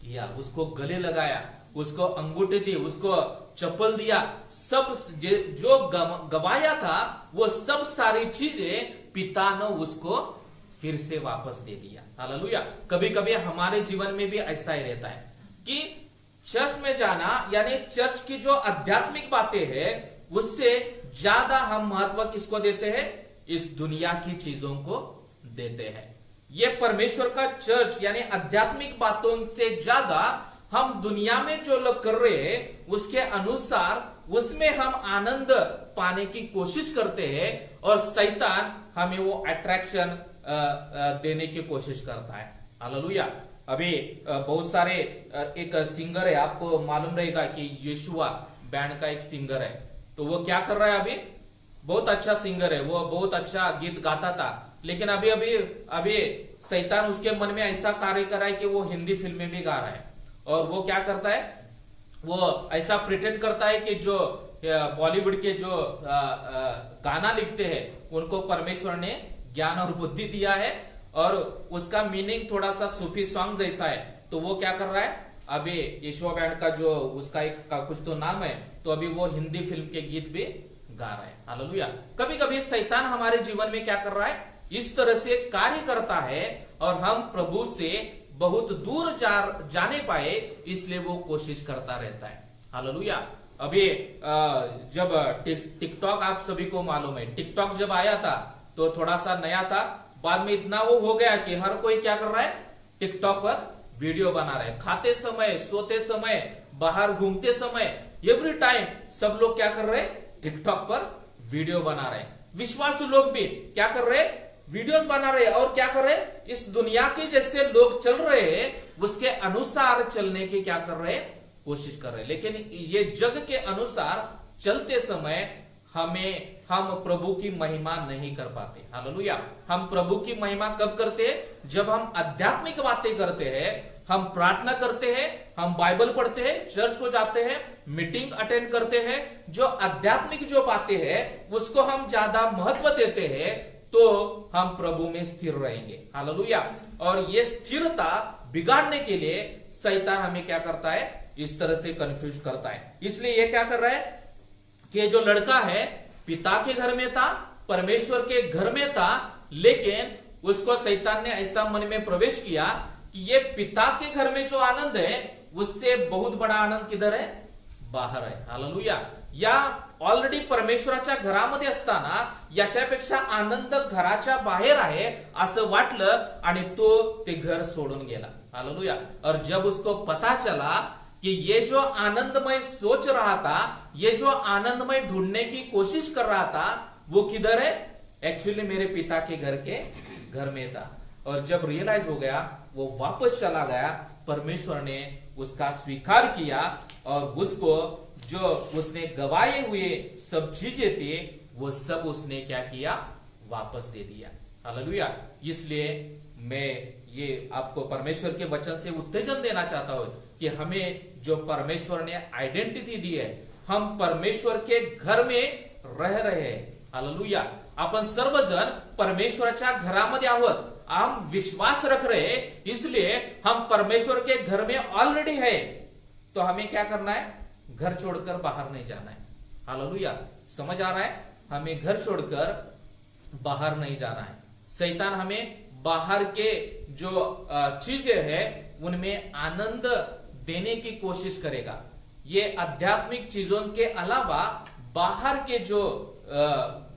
D: किया, उसको गले लगाया, उसको अंगूठे दी, उसको चप्पल दिया, सब जो गवाया था वो सब सारी चीजें पिता ने उसको फिर से वापस दे दिया। हालेलुया। कभी कभी हमारे जीवन में भी ऐसा ही रहता है कि चर्च में जाना, यानी चर्च की जो आध्यात्मिक बातें हैं उससे ज्यादा हम महत्व किसको देते हैं? इस दुनिया की चीजों को देते हैं। ये परमेश्वर का चर्च यानी आध्यात्मिक बातों से ज्यादा हम दुनिया में जो लोग कर रहे हैं उसके अनुसार उसमें हम आनंद पाने की कोशिश करते हैं, और शैतान हमें वो अट्रैक्शन देने की कोशिश करता है। हालेलुया। अभी बहुत सारे एक सिंगर है, आपको मालूम रहेगा कि यीशुआ बैंड का एक सिंगर है, तो वो क्या कर रहा है अभी? बहुत अच्छा सिंगर है, वो बहुत अच्छा गीत गाता था, लेकिन अभी अभी अभी शैतान उसके मन में ऐसा कार्य करा है कि वो हिंदी फिल्में भी गा रहा है। और वो क्या करता है, वो ऐसा प्रिटेंड करता है कि जो बॉलीवुड के जो गाना लिखते हैं उनको परमेश्वर ने ज्ञान और बुद्धि दिया है और उसका मीनिंग थोड़ा सा सूफी सॉन्ग जैसा है। तो वो क्या कर रहा है, अभी यशोआ बैंड का जो उसका एक का कुछ तो नाम है, तो अभी वो हिंदी फिल्म के गीत भी गा रहा है। हालेलुया। कभी कभी शैतान हमारे जीवन में क्या कर रहा है, इस तरह से कार्य करता है और हम प्रभु से बहुत दूर जाने पाए, इसलिए वो कोशिश करता रहता है। हालेलुया। अभी जब टिकटॉक आप सभी को मालूम है, टिकटॉक जब आया था तो थोड़ा सा नया था, बाद में इतना वो हो गया कि हर कोई क्या कर रहा है, टिकटॉक पर वीडियो बना रहे। खाते समय, सोते समय, बाहर घूमते समय, एवरी टाइम सब लोग क्या कर रहे, टिकटॉक पर वीडियो बना रहे। विश्वासी लोग भी क्या कर रहे, वीडियोस बना रहे और क्या कर रहे, इस दुनिया के जैसे लोग चल रहे हैं उसके अनुसार चलने की क्या कर रहे, कोशिश कर रहे। लेकिन ये जग के अनुसार चलते समय हम प्रभु की महिमा नहीं कर पाते। हालेलुया। हम प्रभु की महिमा कब करते हैं, जब हम आध्यात्मिक बातें करते हैं, हम प्रार्थना करते हैं, हम बाइबल पढ़ते हैं, चर्च को जाते हैं, मीटिंग अटेंड करते हैं, जो आध्यात्मिक जो बातें हैं उसको हम ज्यादा महत्व देते हैं, तो हम प्रभु में स्थिर रहेंगे। हालेलुया। और ये स्थिरता बिगाड़ने के लिए शैतान हमें क्या करता है, इस तरह से कंफ्यूज करता है। इसलिए ये क्या कर रहा है कि जो लड़का है पिता के घर में था, परमेश्वर के घर में था, लेकिन उसको शैतान ने ऐसा मन में प्रवेश किया कि ये पिता के घर में जो आनंद है उससे बहुत बड़ा आनंद किधर है, बाहर आहे. हालेलुया. या ऑलरेडी परमेश्वराच्या घरामध्ये असताना याच्यापेक्षा आनंद घराच्या बाहेर आहे असं वाटलं आणि तो ते घर सोडून गेला. हालेलुया. और जब उसको पता चला कि ये जो आनंदमय सोच रहा था, ये जो आनंदमय ढूंढने की कोशिश कर रहा था, वो किधर है, एक्चुअली मेरे पिता के घर में था. और जब रियलाइज हो गया वो वापस चला गया. परमेश्वर ने उसका स्वीकार किया और उसको जो उसने गवाए हुए सब चीजें थी वो सब उसने क्या किया, वापस दे दिया. हालेलुया. इसलिए मैं ये आपको परमेश्वर के वचन से उत्तेजन देना चाहता हूं कि हमें जो परमेश्वर ने आइडेंटिटी दी है, हम परमेश्वर के घर में रह रहे हैं. हालेलुया. आपण सर्वजण परमेश्वराच्या घरामध्ये आहोत. हम विश्वास रख रहे, इसलिए हम परमेश्वर के घर में ऑलरेडी है. तो हमें क्या करना है, घर छोड़कर बाहर नहीं जाना है. हालेलुया. समझ आ रहा है, हमें घर छोड़कर बाहर नहीं जाना है. शैतान हमें बाहर के जो चीजें हैं उनमें आनंद देने की कोशिश करेगा. ये आध्यात्मिक चीजों के अलावा बाहर के जो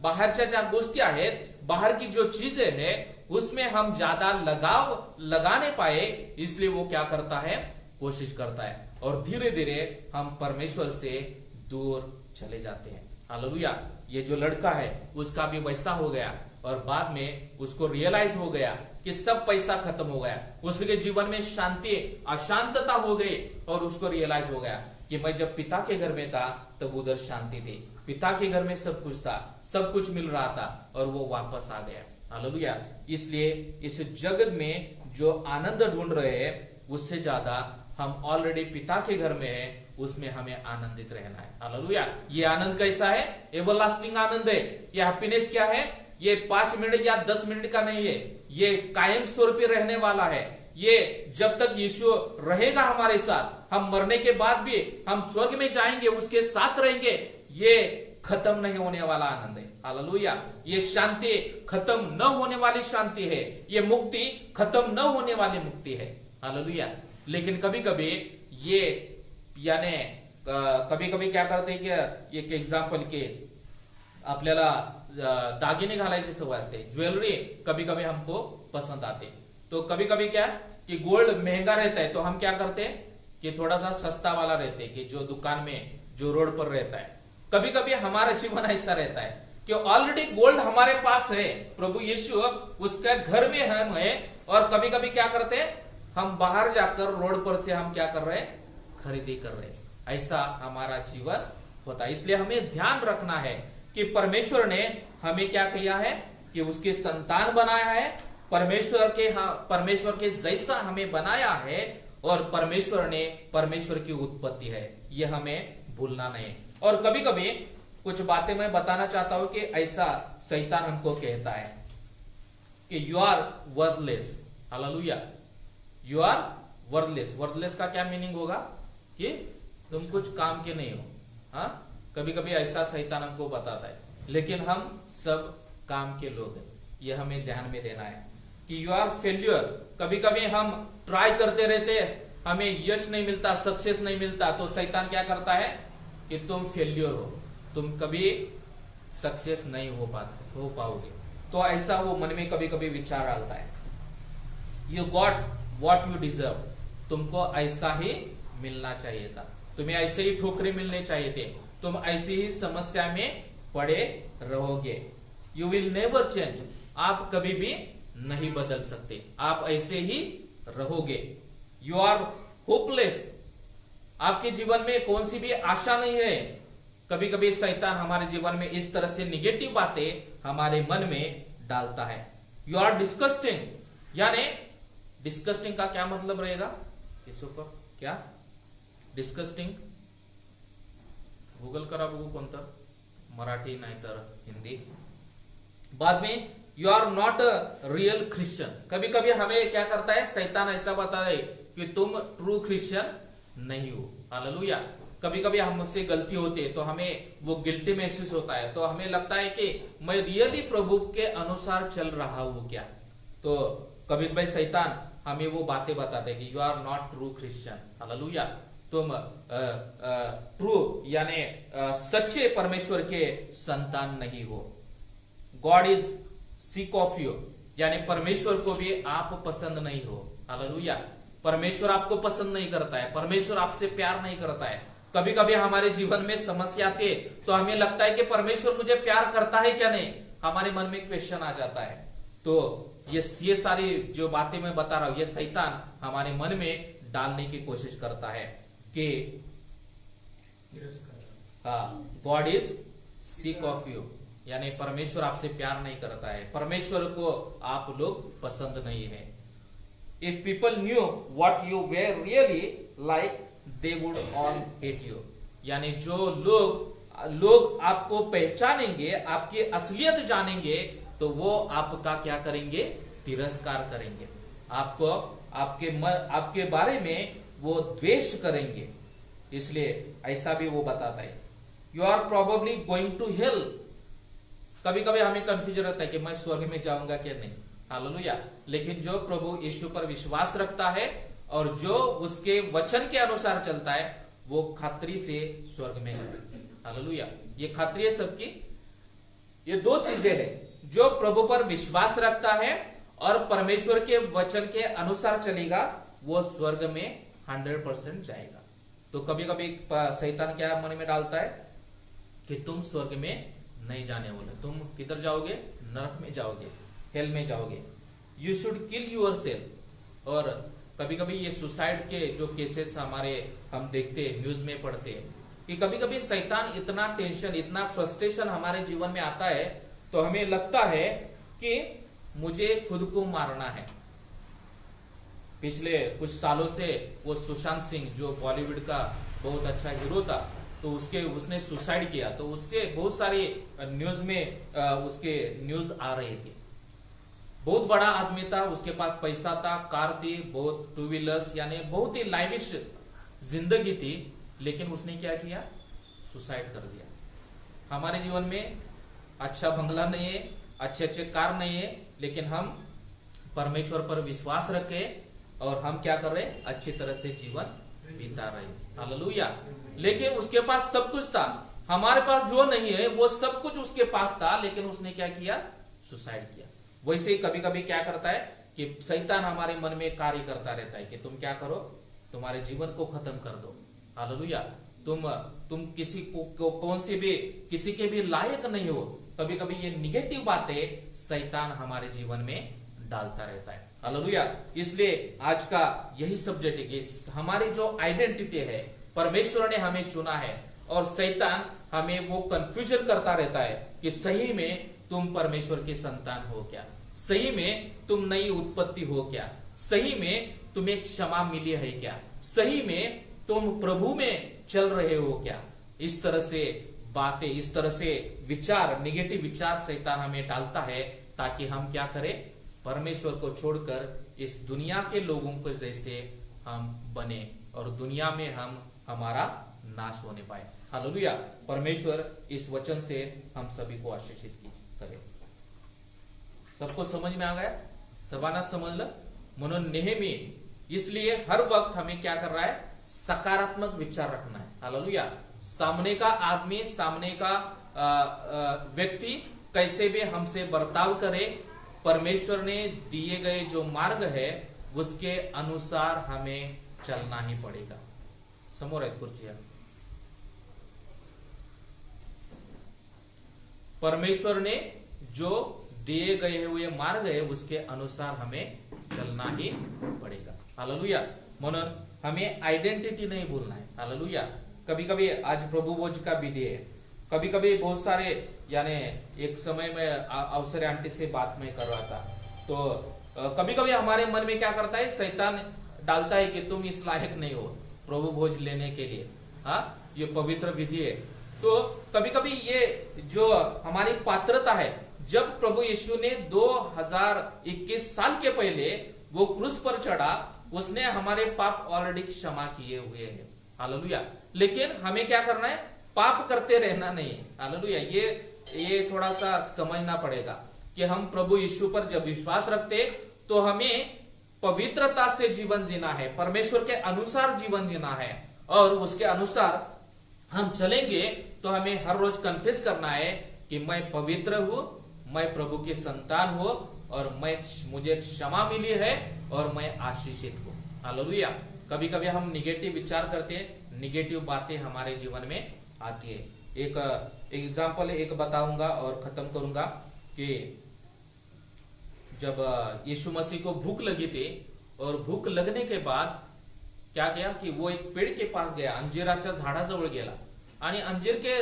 D: बाहरच्या ज्या गोष्टी आहेत, बाहर की जो चीजें हैं उसमें हम ज्यादा लगाव लगाने पाए, इसलिए वो क्या करता है, कोशिश करता है. और धीरे धीरे हम परमेश्वर से दूर चले जाते हैं. हालेलुया. ये जो लड़का है उसका भी वैसा हो गया और बाद में उसको रियलाइज हो गया कि सब पैसा खत्म हो गया. उसके जीवन में शांति अशांतता हो गई और उसको रियलाइज हो गया कि मैं जब पिता के घर में था तब उधर शांति थी, पिता के घर में सब कुछ था, सब कुछ मिल रहा था, और वो वापस आ गया. हालेलुया. इसलिए इस जगत में जो आनंद ढूंढ रहे हैं उससे ज्यादा हम ऑलरेडी पिता के घर में है, उसमें हमें आनंदित रहना है. हालेलुया. ये आनंद कैसा है, एवरलास्टिंग आनंद है. ये हैप्पीनेस क्या है, ये 5 मिनट या 10 मिनट का नहीं है, ये कायम स्वरूपी रहने वाला है. ये जब तक यीशु रहेगा हमारे साथ, हम मरने के बाद भी हम स्वर्ग में जाएंगे, उसके साथ रहेंगे. ये खत्म नहीं होने वाला आनंद है. हालेलुया. ये शांति खत्म न होने वाली शांति है. ये मुक्ति खत्म न होने वाली मुक्ति है. हालेलुया. लेकिन कभी कभी ये यानी कभी कभी क्या करते हैं कि एक एग्जाम्पल के आपल्याला दागिने घालायची सवय असते, ज्वेलरी कभी कभी हमको पसंद आते. तो कभी कभी क्या कि गोल्ड महंगा रहता है तो हम क्या करते हैं कि थोड़ा सा सस्ता वाला रहते हैं कि जो दुकान में जो रोड पर रहता है. कभी कभी हमारा जीवन ऐसा रहता है कि ऑलरेडी गोल्ड हमारे पास है, प्रभु यीशु उसके घर में हम है, और कभी कभी क्या करते हैं, हम बाहर जाकर रोड पर से हम क्या कर रहे हैं, खरीदी कर रहे हैं. ऐसा हमारा जीवन होता है. इसलिए हमें ध्यान रखना है कि परमेश्वर ने हमें क्या किया है, कि उसके संतान बनाया है, परमेश्वर के जैसा हमें बनाया है, और परमेश्वर की उत्पत्ति है, यह हमें भूलना नहीं। और कभी कभी कुछ बातें मैं बताना चाहता हूं कि ऐसा शैतान हमको कहता है कि you are worthless. Hallelujah, you are worthless. Worthless का क्या मीनिंग होगा? कि तुम कुछ काम के नहीं हो। हाँ, कभी कभी ऐसा शैतान हमको बताता है, लेकिन हम सब काम के लोग हैं, यह हमें ध्यान में देना है कि यू आर फेल्यूर। कभी कभी हम ट्राई करते रहते हैं, हमें यश नहीं मिलता, सक्सेस नहीं मिलता, तो शैतान क्या करता है कि तुम फेल्यूर हो, तुम कभी सक्सेस नहीं हो पाओगे। तो ऐसा वो मन में कभी कभी विचार डालता है। You got what you deserve, तुमको ऐसा ही मिलना चाहिए था, तुम्हें ऐसे ही ठोकरे मिलने चाहिए थे, तुम ऐसी ही समस्या में पड़े रहोगे। यू विल नेवर चेंज, आप कभी भी नहीं बदल सकते, आप ऐसे ही रहोगे। यू आर होपलेस, आपके जीवन में कौन सी भी आशा नहीं है। कभी कभी शैतान हमारे जीवन में इस तरह से निगेटिव बातें हमारे मन में डालता है। यू आर डिस्कस्टिंग, यानी डिस्कस्टिंग का क्या मतलब रहेगा? इसको क्या डिस्कस्टिंग? गूगल करा बघू कोणतं, मराठी नाही तर हिंदी। बाद में you are not a real Christian. कभी कभी हमें क्या करता है शैतान, ऐसा बता है कि तुम ट्रू क्रिश्चियन नहीं हो। हालेलुया। कभी कभी हमसे गलती होती है तो हमें वो गिल्टी महसूस होता है, तो हमें लगता है कि मैं रियली प्रभु के अनुसार चल रहा हूं क्या। तो कभी कभी शैतान हमें वो बातें बताते हैं कि you are not true Christian. Hallelujah, तुम ट्रू यानी सच्चे परमेश्वर के संतान नहीं हो। God is sick of you, यानी परमेश्वर को भी आप पसंद नहीं हो। हालेलुया, परमेश्वर आपको पसंद नहीं करता है, परमेश्वर आपसे प्यार नहीं करता है। कभी कभी हमारे जीवन में समस्या आती है तो हमें लगता है कि परमेश्वर मुझे प्यार करता है क्या नहीं, हमारे मन में क्वेश्चन आ जाता है। तो ये सारी जो बातें मैं बता रहा हूं, ये शैतान हमारे मन में डालने की कोशिश करता है कि God is sick of you, यानी परमेश्वर आपसे प्यार नहीं करता है, परमेश्वर को आप लोग पसंद नहीं है। If people knew what you where really like they would all hate you, यानी जो लोग आपको पहचानेंगे, आपकी असलियत जानेंगे, तो वो आपका क्या करेंगे? तिरस्कार करेंगे, आपको आपके बारे में वो द्वेष करेंगे। इसलिए ऐसा भी वो बताता है। You are probably going to hell. कभी कभी हमें कंफ्यूजन रहता है कि मैं स्वर्ग में जाऊंगा क्या नहीं। हालेलुया, लेकिन जो प्रभु यीशु पर विश्वास रखता है और जो उसके वचन के अनुसार चलता है, वो खातरी से स्वर्ग में जाएगा। हालेलुया, ये खातरी है सबकी। ये दो चीजें हैं, जो प्रभु पर विश्वास रखता है और परमेश्वर के वचन के अनुसार चलेगा, वो स्वर्ग में 100% जाएगा। तो कभी कभी शैतान क्या मन में डालता है कि तुम स्वर्ग में नहीं जाने वाले, तुम किधर जाओगे? नरक में जाओगे, हेल में जाओगे। You should kill yourself. और कभी कभी ये सुसाइड के जो केसेस हम देखते हैं, न्यूज में पढ़ते हैं कि कभी कभी शैतान इतना टेंशन, इतना फ्रस्ट्रेशन हमारे जीवन में आता है तो हमें लगता है कि मुझे खुद को मारना है। पिछले कुछ सालों से वो सुशांत सिंह जो बॉलीवुड का बहुत अच्छा हीरो था, तो उसने सुसाइड किया, तो उससे बहुत सारी न्यूज में उसके न्यूज आ रही थी। बहुत बड़ा आदमी था, उसके पास पैसा था, कार थी, बहुत टू व्हीलर्स, यानी बहुत ही लाइविश जिंदगी थी, लेकिन उसने क्या किया? सुसाइड कर दिया। हमारे जीवन में अच्छा बंगला नहीं है, अच्छे अच्छे कार नहीं है, लेकिन हम परमेश्वर पर विश्वास रखे और हम क्या कर रहे हैं? अच्छी तरह से जीवन बिता रहे हैं। हालेलुया। लेकिन उसके पास सब कुछ था, हमारे पास जो नहीं है वो सब कुछ उसके पास था, लेकिन उसने क्या किया? सुसाइड किया। वैसे कभी कभी क्या करता है कि शैतान हमारे मन में कार्य करता रहता है कि तुम क्या करो? तुम्हारे जीवन को खत्म कर दो। हालेलुया, तुम किसी के भी लायक नहीं हो। कभी कभी ये निगेटिव बातें शैतान हमारे जीवन में डालता रहता है। हालेलुया। इसलिए आज का यही सब्जेक्ट है कि हमारी जो आइडेंटिटी है, परमेश्वर ने हमें चुना है और शैतान हमें वो कंफ्यूजन करता रहता है कि सही में तुम परमेश्वर के संतान हो क्या, सही में तुम नई उत्पत्ति हो क्या, सही में तुम्हें क्षमा मिली है क्या, सही में तुम प्रभु में चल रहे हो क्या। इस तरह से बातें, इस तरह से विचार, निगेटिव विचार शैतान हमें डालता है ताकि हम क्या करें, परमेश्वर को छोड़कर इस दुनिया के लोगों को जैसे हम बने और दुनिया में हम हमारा नाश होने पाए। हालेलुया। परमेश्वर इस वचन से हम सभी को आशीषित करे। सबको समझ में आ गया? सर्वांना समजलं? म्हणून नेहमी इसलिए हर वक्त हमें क्या कर रहा है, सकारात्मक विचार रखना है। हालेलुया। सामने का आदमी, सामने का व्यक्ति कैसे भी हमसे बर्ताव करे, परमेश्वर ने दिए गए जो मार्ग है उसके अनुसार हमें चलना ही पड़ेगा। समोर आहेत खुर्चिया। परमेश्वर ने जो दिए गए हुए मार्ग है उसके अनुसार हमें चलना ही पड़ेगा। हालेलुया। म्हणून हमें आइडेंटिटी नहीं भूलना है। हालेलुया। कभी कभी आज प्रभु भोज का विधि है, कभी कभी बहुत सारे, यानी एक समय में अवसर आंटी से बात में कर रहा था, तो कभी कभी हमारे मन में क्या करता है, शैतान डालता है कि तुम इस लायक नहीं हो प्रभु भोज लेने के लिए। हाँ, ये पवित्र विधि है। तो कभी कभी ये जो हमारी पात्रता है, जब प्रभु यीशु ने 2021 साल के पहले वो क्रूस पर चढ़ा, उसने हमारे पाप ऑलरेडी क्षमा किए हुए हैं। हालेलुया। लेकिन हमें क्या करना है, पाप करते रहना नहीं। हालेलुया। ये थोड़ा सा समझना पड़ेगा कि हम प्रभु यीशु पर जब विश्वास रखते तो हमें पवित्रता से जीवन जीना है, परमेश्वर के अनुसार जीवन जीना है, और उसके अनुसार हम चलेंगे तो हमें हर रोज कन्फेस करना है कि मैं पवित्र हूं, मैं प्रभु के संतान हूं, और मुझे क्षमा मिली है और मैं आशीषित हूं। हालेलुया। कभी कभी हम निगेटिव विचार करते हैं, निगेटिव बातें हमारे जीवन में आती है। एक एग्जाम्पल एक बताऊंगा और खत्म करूंगा कि जब यीशु मसीह को भूख लगी थी, और भूक लगने के बाद क्या किया कि वो एक पेड़ के पास गया, अंजीराच्या झाडाजवळ गेला, आणि अंजीर के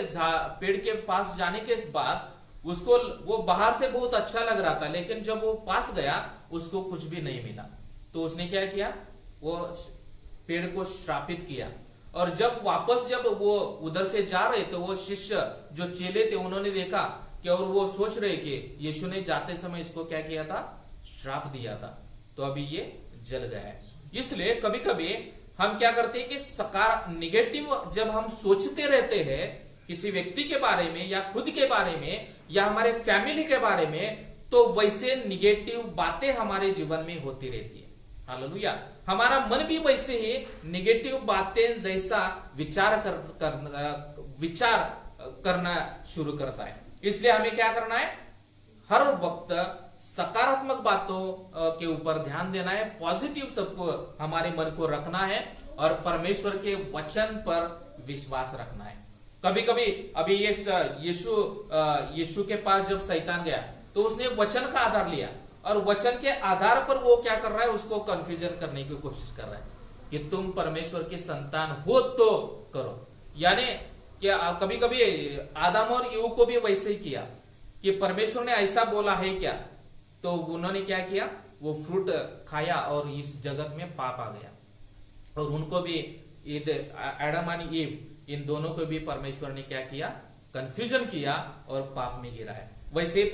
D: पेड़ के पास जाने के बाद उसको, वो बाहर से बहुत अच्छा लग रहा था, लेकिन जब वो पास गया उसको कुछ भी नहीं मिला। तो उसने क्या किया, वो पेड़ को श्रापित किया। और जब वो उधर से जा रहे तो वो शिष्य जो चेले थे उन्होंने देखा कि, और वो सोच रहे कि यीशु ने जाते समय इसको क्या किया था, श्राप दिया था, तो अभी ये जल गया है। इसलिए कभी कभी हम क्या करते हैं कि निगेटिव जब हम सोचते रहते हैं किसी व्यक्ति के बारे में या खुद के बारे में या हमारे फैमिली के बारे में, तो वैसे निगेटिव बातें हमारे जीवन में होती रहती है। हालेलुया। हमारा मन भी वैसे ही निगेटिव बातें जैसा विचार करना शुरू करता है। इसलिए हमें क्या करना है, हर वक्त सकारात्मक बातों के ऊपर ध्यान देना है, पॉजिटिव सबको हमारे मन को रखना है, और परमेश्वर के वचन पर विश्वास रखना है। कभी कभी अभी ये यीशु के पास जब शैतान गया तो उसने वचन का आधार लिया, और वचन के आधार पर वो क्या कर रहा है, उसको कंफ्यूजन करने की कोशिश कर रहा है कि तुम परमेश्वर के संतान हो तो करो। यानी कि कभी कभी आदम और ईव को भी वैसे ही किया कि परमेश्वर ने ऐसा बोला है क्या, तो उन्होंने क्या किया, वो फ्रूट खाया और इस जगत में पाप आ गया, और उनको भी एडम और ईव, इन दोनों को भी परमेश्वर ने क्या किया, कंफ्यूजन किया और पाप में गिराया। वैसे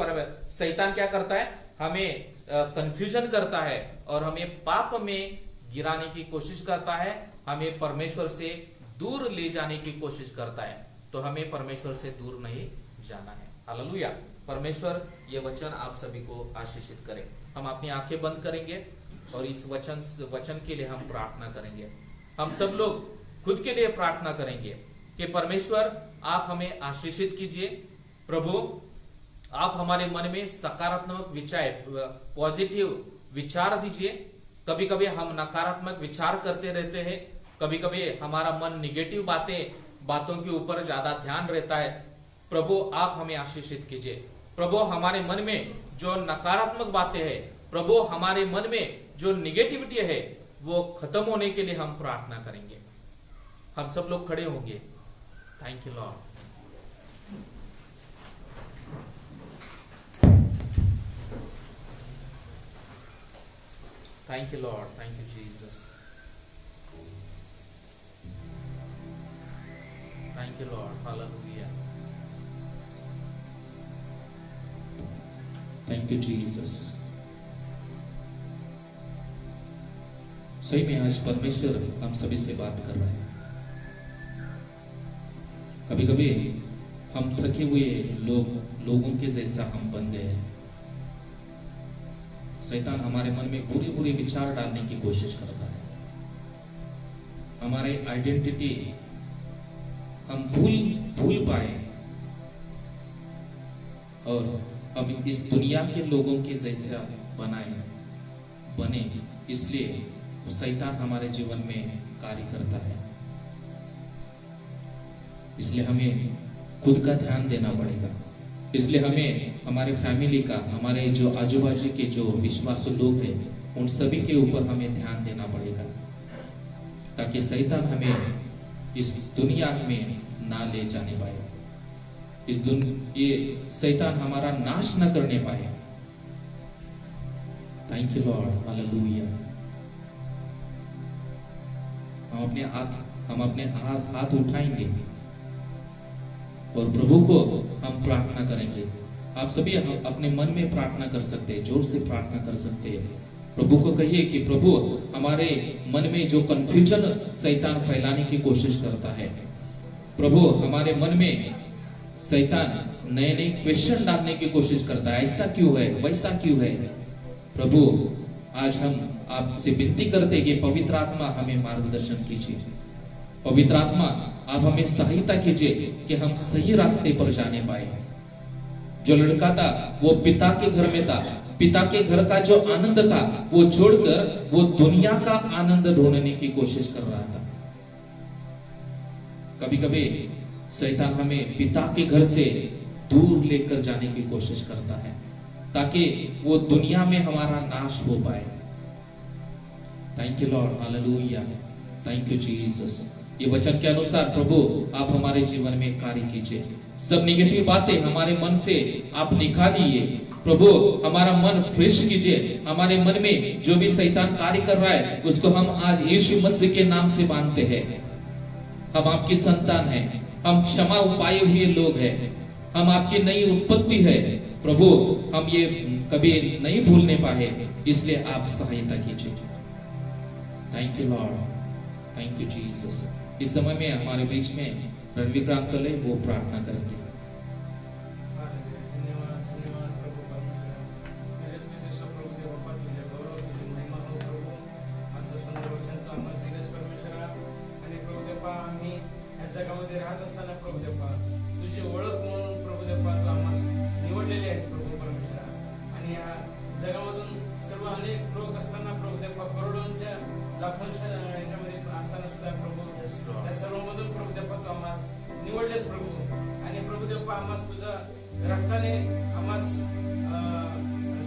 D: शैतान क्या करता है, हमें कंफ्यूजन करता है और हमें पाप में गिराने की कोशिश करता है, हमें परमेश्वर से दूर ले जाने की कोशिश करता है। तो हमें परमेश्वर से दूर नहीं जाना है। हालेलुया। परमेश्वर ये वचन आप सभी को आशीषित करे। हम अपनी आंखें बंद करेंगे और इस वचन के लिए हम प्रार्थना करेंगे। हम सब लोग खुद के लिए प्रार्थना करेंगे कि परमेश्वर आप हमें आशीषित कीजिए। प्रभु आप हमारे मन में सकारात्मक विचार, पॉजिटिव विचार दीजिए। कभी कभी हम नकारात्मक विचार करते रहते हैं, कभी कभी हमारा मन निगेटिव बातों के ऊपर ज्यादा ध्यान रहता है। प्रभु आप हमें आशीषित कीजिए। प्रभु हमारे मन में जो नकारात्मक बातें हैं, प्रभु हमारे मन में जो निगेटिविटी है, वो खत्म होने के लिए हम प्रार्थना करेंगे। हम सब लोग खड़े होंगे। Thank you Lord. Thank you, Lord. Thank you, Jesus. Thank you, Lord. Hallelujah.
A: Thank you Jesus. सही में आज परमेश्वर हम सभी से बात कर रहे हैं। कभी कभी हम थके हुए लोगों के जैसा हम बन गए हैं। शैतान हमारे मन में बुरे बुरे विचार डालने की कोशिश करता है। हमारे आइडेंटिटी हम भूल पाए और हम इस दुनिया के लोगों के जैसा बने, इसलिए शैतान हमारे जीवन में कार्य करता है। इसलिए हमें खुद का ध्यान देना पड़ेगा। इसलिए हमें हमारे फैमिली का, हमारे जो आजू बाजू के जो विश्वासु लोग हैं, उन सभी के ऊपर हमें ध्यान देना पड़ेगा, ताकि शैतान हमें इस दुनिया में ना ले जाने पाए, ये शैतान हमारा नाश न करने पाए। Thank you Lord, hallelujah. हम अपने हाथ उठाएंगे और प्रभु को हम प्रार्थना करेंगे। आप सभी अपने मन में प्रार्थना कर सकते हैं, जोर से प्रार्थना कर सकते हैं। प्रभु को कहिए कि प्रभु, हमारे मन में जो कंफ्यूजन शैतान फैलाने की कोशिश करता है, प्रभु हमारे मन में शैतान नए नए क्वेश्चन डालने की कोशिश करता है, ऐसा क्यों है, वैसा क्यों है। प्रभु आज हम आपसे विनती करते हैं कि पवित्र आत्मा हमें मार्गदर्शन कीजिए। पवित्र आत्मा आप हमें सहायता कीजिए कि हम सही रास्ते पर जाने पाए। जो लड़का था वो पिता के घर में था, पिता के घर का जो आनंद था वो छोड़कर वो दुनिया का आनंद ढूंढने की कोशिश कर रहा था। कभी कभी शैतान हमें पिता के घर से दूर लेकर जाने की कोशिश करता है, ताकि वो दुनिया में हमारा नाश हो पाए। Thank you Lord, hallelujah. Thank you Jesus. ये वचन के अनुसार प्रभु आप हमारे जीवन में कार्य कीजिए। सब नेगेटिव बातें हमारे मन से आप निकालिए। प्रभु हमारा मन फ्रेश कीजिए। हमारे मन में जो भी शैतान कार्य कर रहा है उसको हम आज यीशु मसीह के नाम से बांधते हैं। हम आपकी संतान हैं, हम क्षमा पाए हुए लोग हैं, हम आपकी नई उत्पत्ति है। प्रभु हम ये कभी नहीं भूलने पाए, इसलिए आप सहायता कीजिए। Thank you Lord, thank you Jesus. इस समय में हमारे बीच में रणवीर अंकल है, वो प्रार्थना करेंगे।
E: जगामध्ये राहत असताना प्रभू देवा तुझी ओळख म्हणून प्रभू देवा तू आम्हास निवडलेले आहेस प्रभू परमेश्वरा। आणि या जगामधून सर्व अनेक लोक असताना प्रभू देवा करोडोंच्या लाखोंच्या याच्यामध्ये असताना सुद्धा प्रभू त्या सर्वमधून प्रभू देवा तू आम्हास निवडलेस प्रभू। आणि प्रभू देवा आम्हास तुझा रक्ताने आम्हास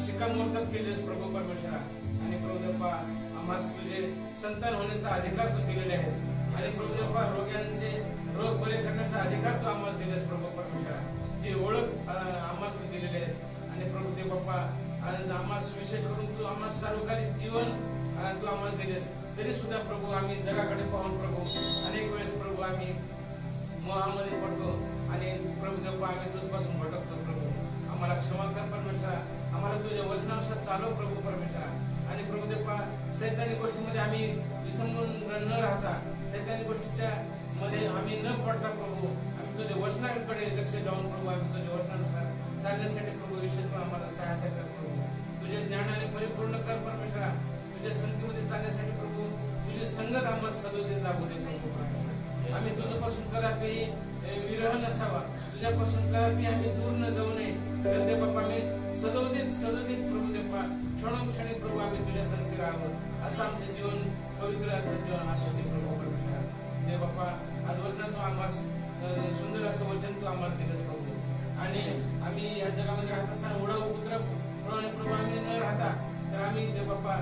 E: शिक्कामोर्तब केलेस प्रभू परमेश्वरा। आणि प्रभू देवा आम्हास तुझे संतान होण्याचा अधिकार तू दिलेले आहेस। आणि प्रभू देवा रोग्यांचे रोग बरे करण्याचा अधिकार तू आम्हाला दिलेस प्रभू परमेश्वरा। ही ओळख आम्हाला तू दिलेली आहेस। आणि प्रभू देव बाप्पा आज आम्हाला विशेष करून तू आम्हाला सार्वकालिक जीवन तू आम्हाला दिलेस। तरी सुद्धा प्रभू आम्ही जगाकडे पाहून प्रभू अनेक वेळेस प्रभू आम्ही मोहामध्ये पडतो आणि प्रभू देव आम्ही तुझपासून भटकतो प्रभू। आम्हाला क्षमा कर परमेश्वरा, आम्हाला तुझ्या वचनानुसार चालव प्रभू परमेश्वरा। आणि प्रभू देव शैतानी गोष्टीमध्ये आम्ही विसंबून न राहता, शैतानी गोष्टीच्या मध्ये आम्ही न पडता प्रभू आम्ही तुझ्या वचनाकडे लक्ष लावून प्रभू आम्ही तुझ्या वचनानुसार चालण्यासाठी प्रभू विशेष आम्हाला सहायता कर प्रभू। तुझ्या ज्ञानाने परिपूर्ण कर परमेश्वरा। तुझ्या संगतीमध्ये चालण्यासाठी प्रभू तुझी संगत आम्हाला सदोदित लागू दे प्रभू। आम्ही तुझ्यापासून कदापि विरह नसावा, तुझ्यापासून कदापि आम्ही दूर न जाऊ नये। तर देव बाप्पा आम्ही सदोदित प्रभू देवा क्षणोक्षणी प्रभू आम्ही तुझ्या संगती राहावं असं आमचं जीवन पवित्र असं जीवन असू दे प्रभू परमेश्वरा। देव बाप्पा आज वचनात तू आम्हाला सुंदर असं वचन तू आम्हाला दिलंस प्रभू। आणि आम्ही या जगामध्ये राहत असताना ओढा उपद्रव प्रभू आम्ही न राहता तर आम्ही देव बाप्पा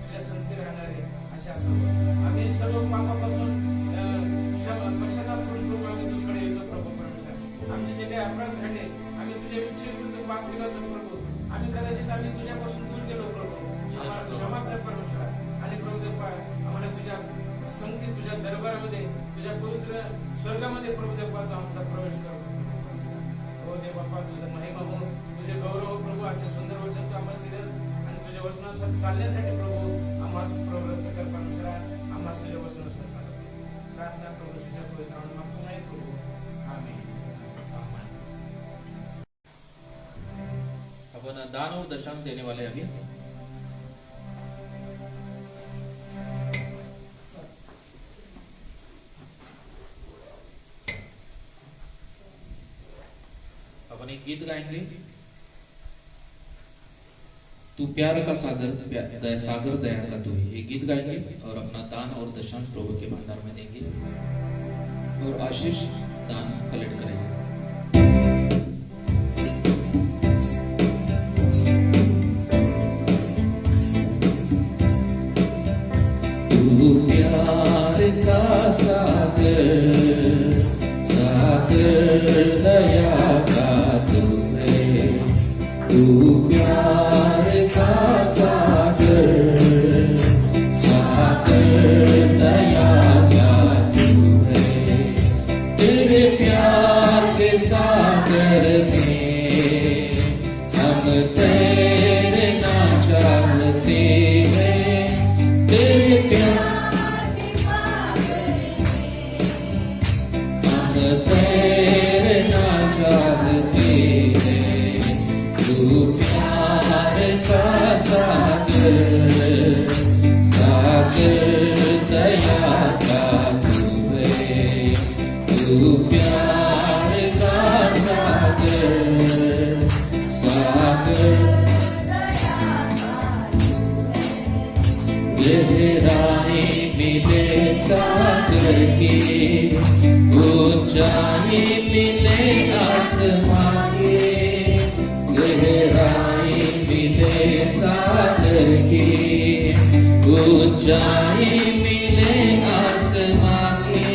E: तुझ्या संगती राहणारे असे असावं। आम्ही सर्व पापापासून पश्चाताप करून प्रभू आम्ही तुझ्याकडे येतो प्रभू परमेश्वरा। आमचे जे काही अपराध घडले आम्ही तुझ्या इच्छेविरुद्ध पाप केलं असेल प्रभू, आम्ही कदाचित आम्ही तुझ्यापासून दूर गेलो प्रभू, आम्हाला क्षमा कर परमेश्वरा। स्वर्गामध्ये प्रभू देव तू आमचा प्रवेश कर हो देव बाप्पा, तुझं महिमा हो, तुझे गौरव प्रभू, आजचे सुंदर वचन तू आम्हाला दिलंस आणि तुझ्या वचनानुसार चालण्यासाठी प्रभू आम्हास प्रवृत्त कर परमेश्वरा, आम्हास तुझ्या वचनानुसार चालत प्रार्थना प्रभू तुझ्या पवित्र नावात मागतो नाही प्रभू, आमेन.
A: अपन दान और दशांश देने वाले अभी अपन एक गीत गाएंगे, तू प्यार का सागर सागर दया का तू, ये गीत गाएंगे और अपना दान और दशांश प्रभु के भंडार में देंगे और आशीष दान कलेक्ट करेंगे. तू प्यार का सागर सागर दया का तू है, तू प्यार का सागर सागर दया का तू है. तेरे प्यार के सागर में हम तैरना चाहते हैं. तेरे प्यार हम तैरना चाहते हैं. तू प्यार का सागर सागर दया का तू है. तू प्यार का सागर सागर गहराई मिले सागर की, ऊंचाई मिले आसमान की. गहराई मिले सागर की, ऊंचाई मिले आसमान की.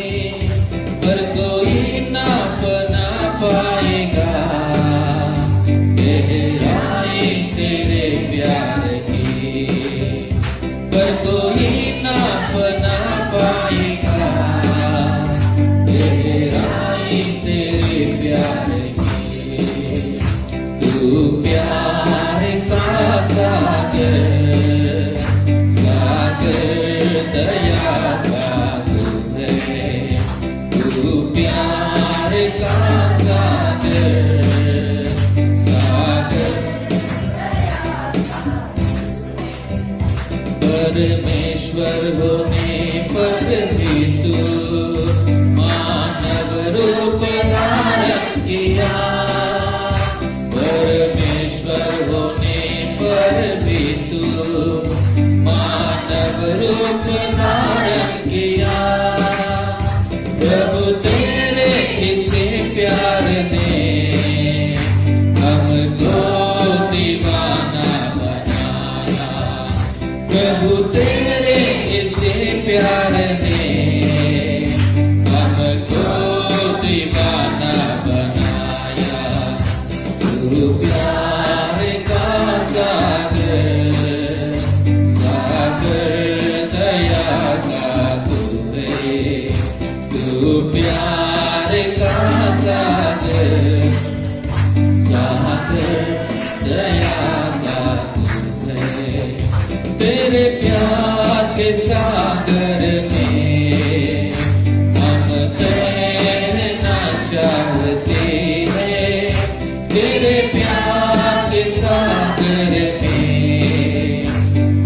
A: पर कोई नाप ना पाएगा गहराई तेरे प्यार की. पर कोई नाप ना पाएगा गहराई तेरे प्यार की. तू प्यार का सागर सागर दया का तू है. तू प्यार का सागर सागर परमेश्वर होने पर भी तू मानव रूप धारण किया. परमेश्वर होने पर भी तू मानव रूप धारण किया. प्रभु तेरे इसे प्यार ने हमको दीवाना बनाया. प्रभु तेरे इसे प्यार ने हमको दीवाना बनाया. तू प्यार का सागर सागर दया का तू है. तू प्यार का सागर सागर दया का तू है. तेरे प्यार के सागर में हम तैरना चाहते हैं. तेरे प्यार के सागर में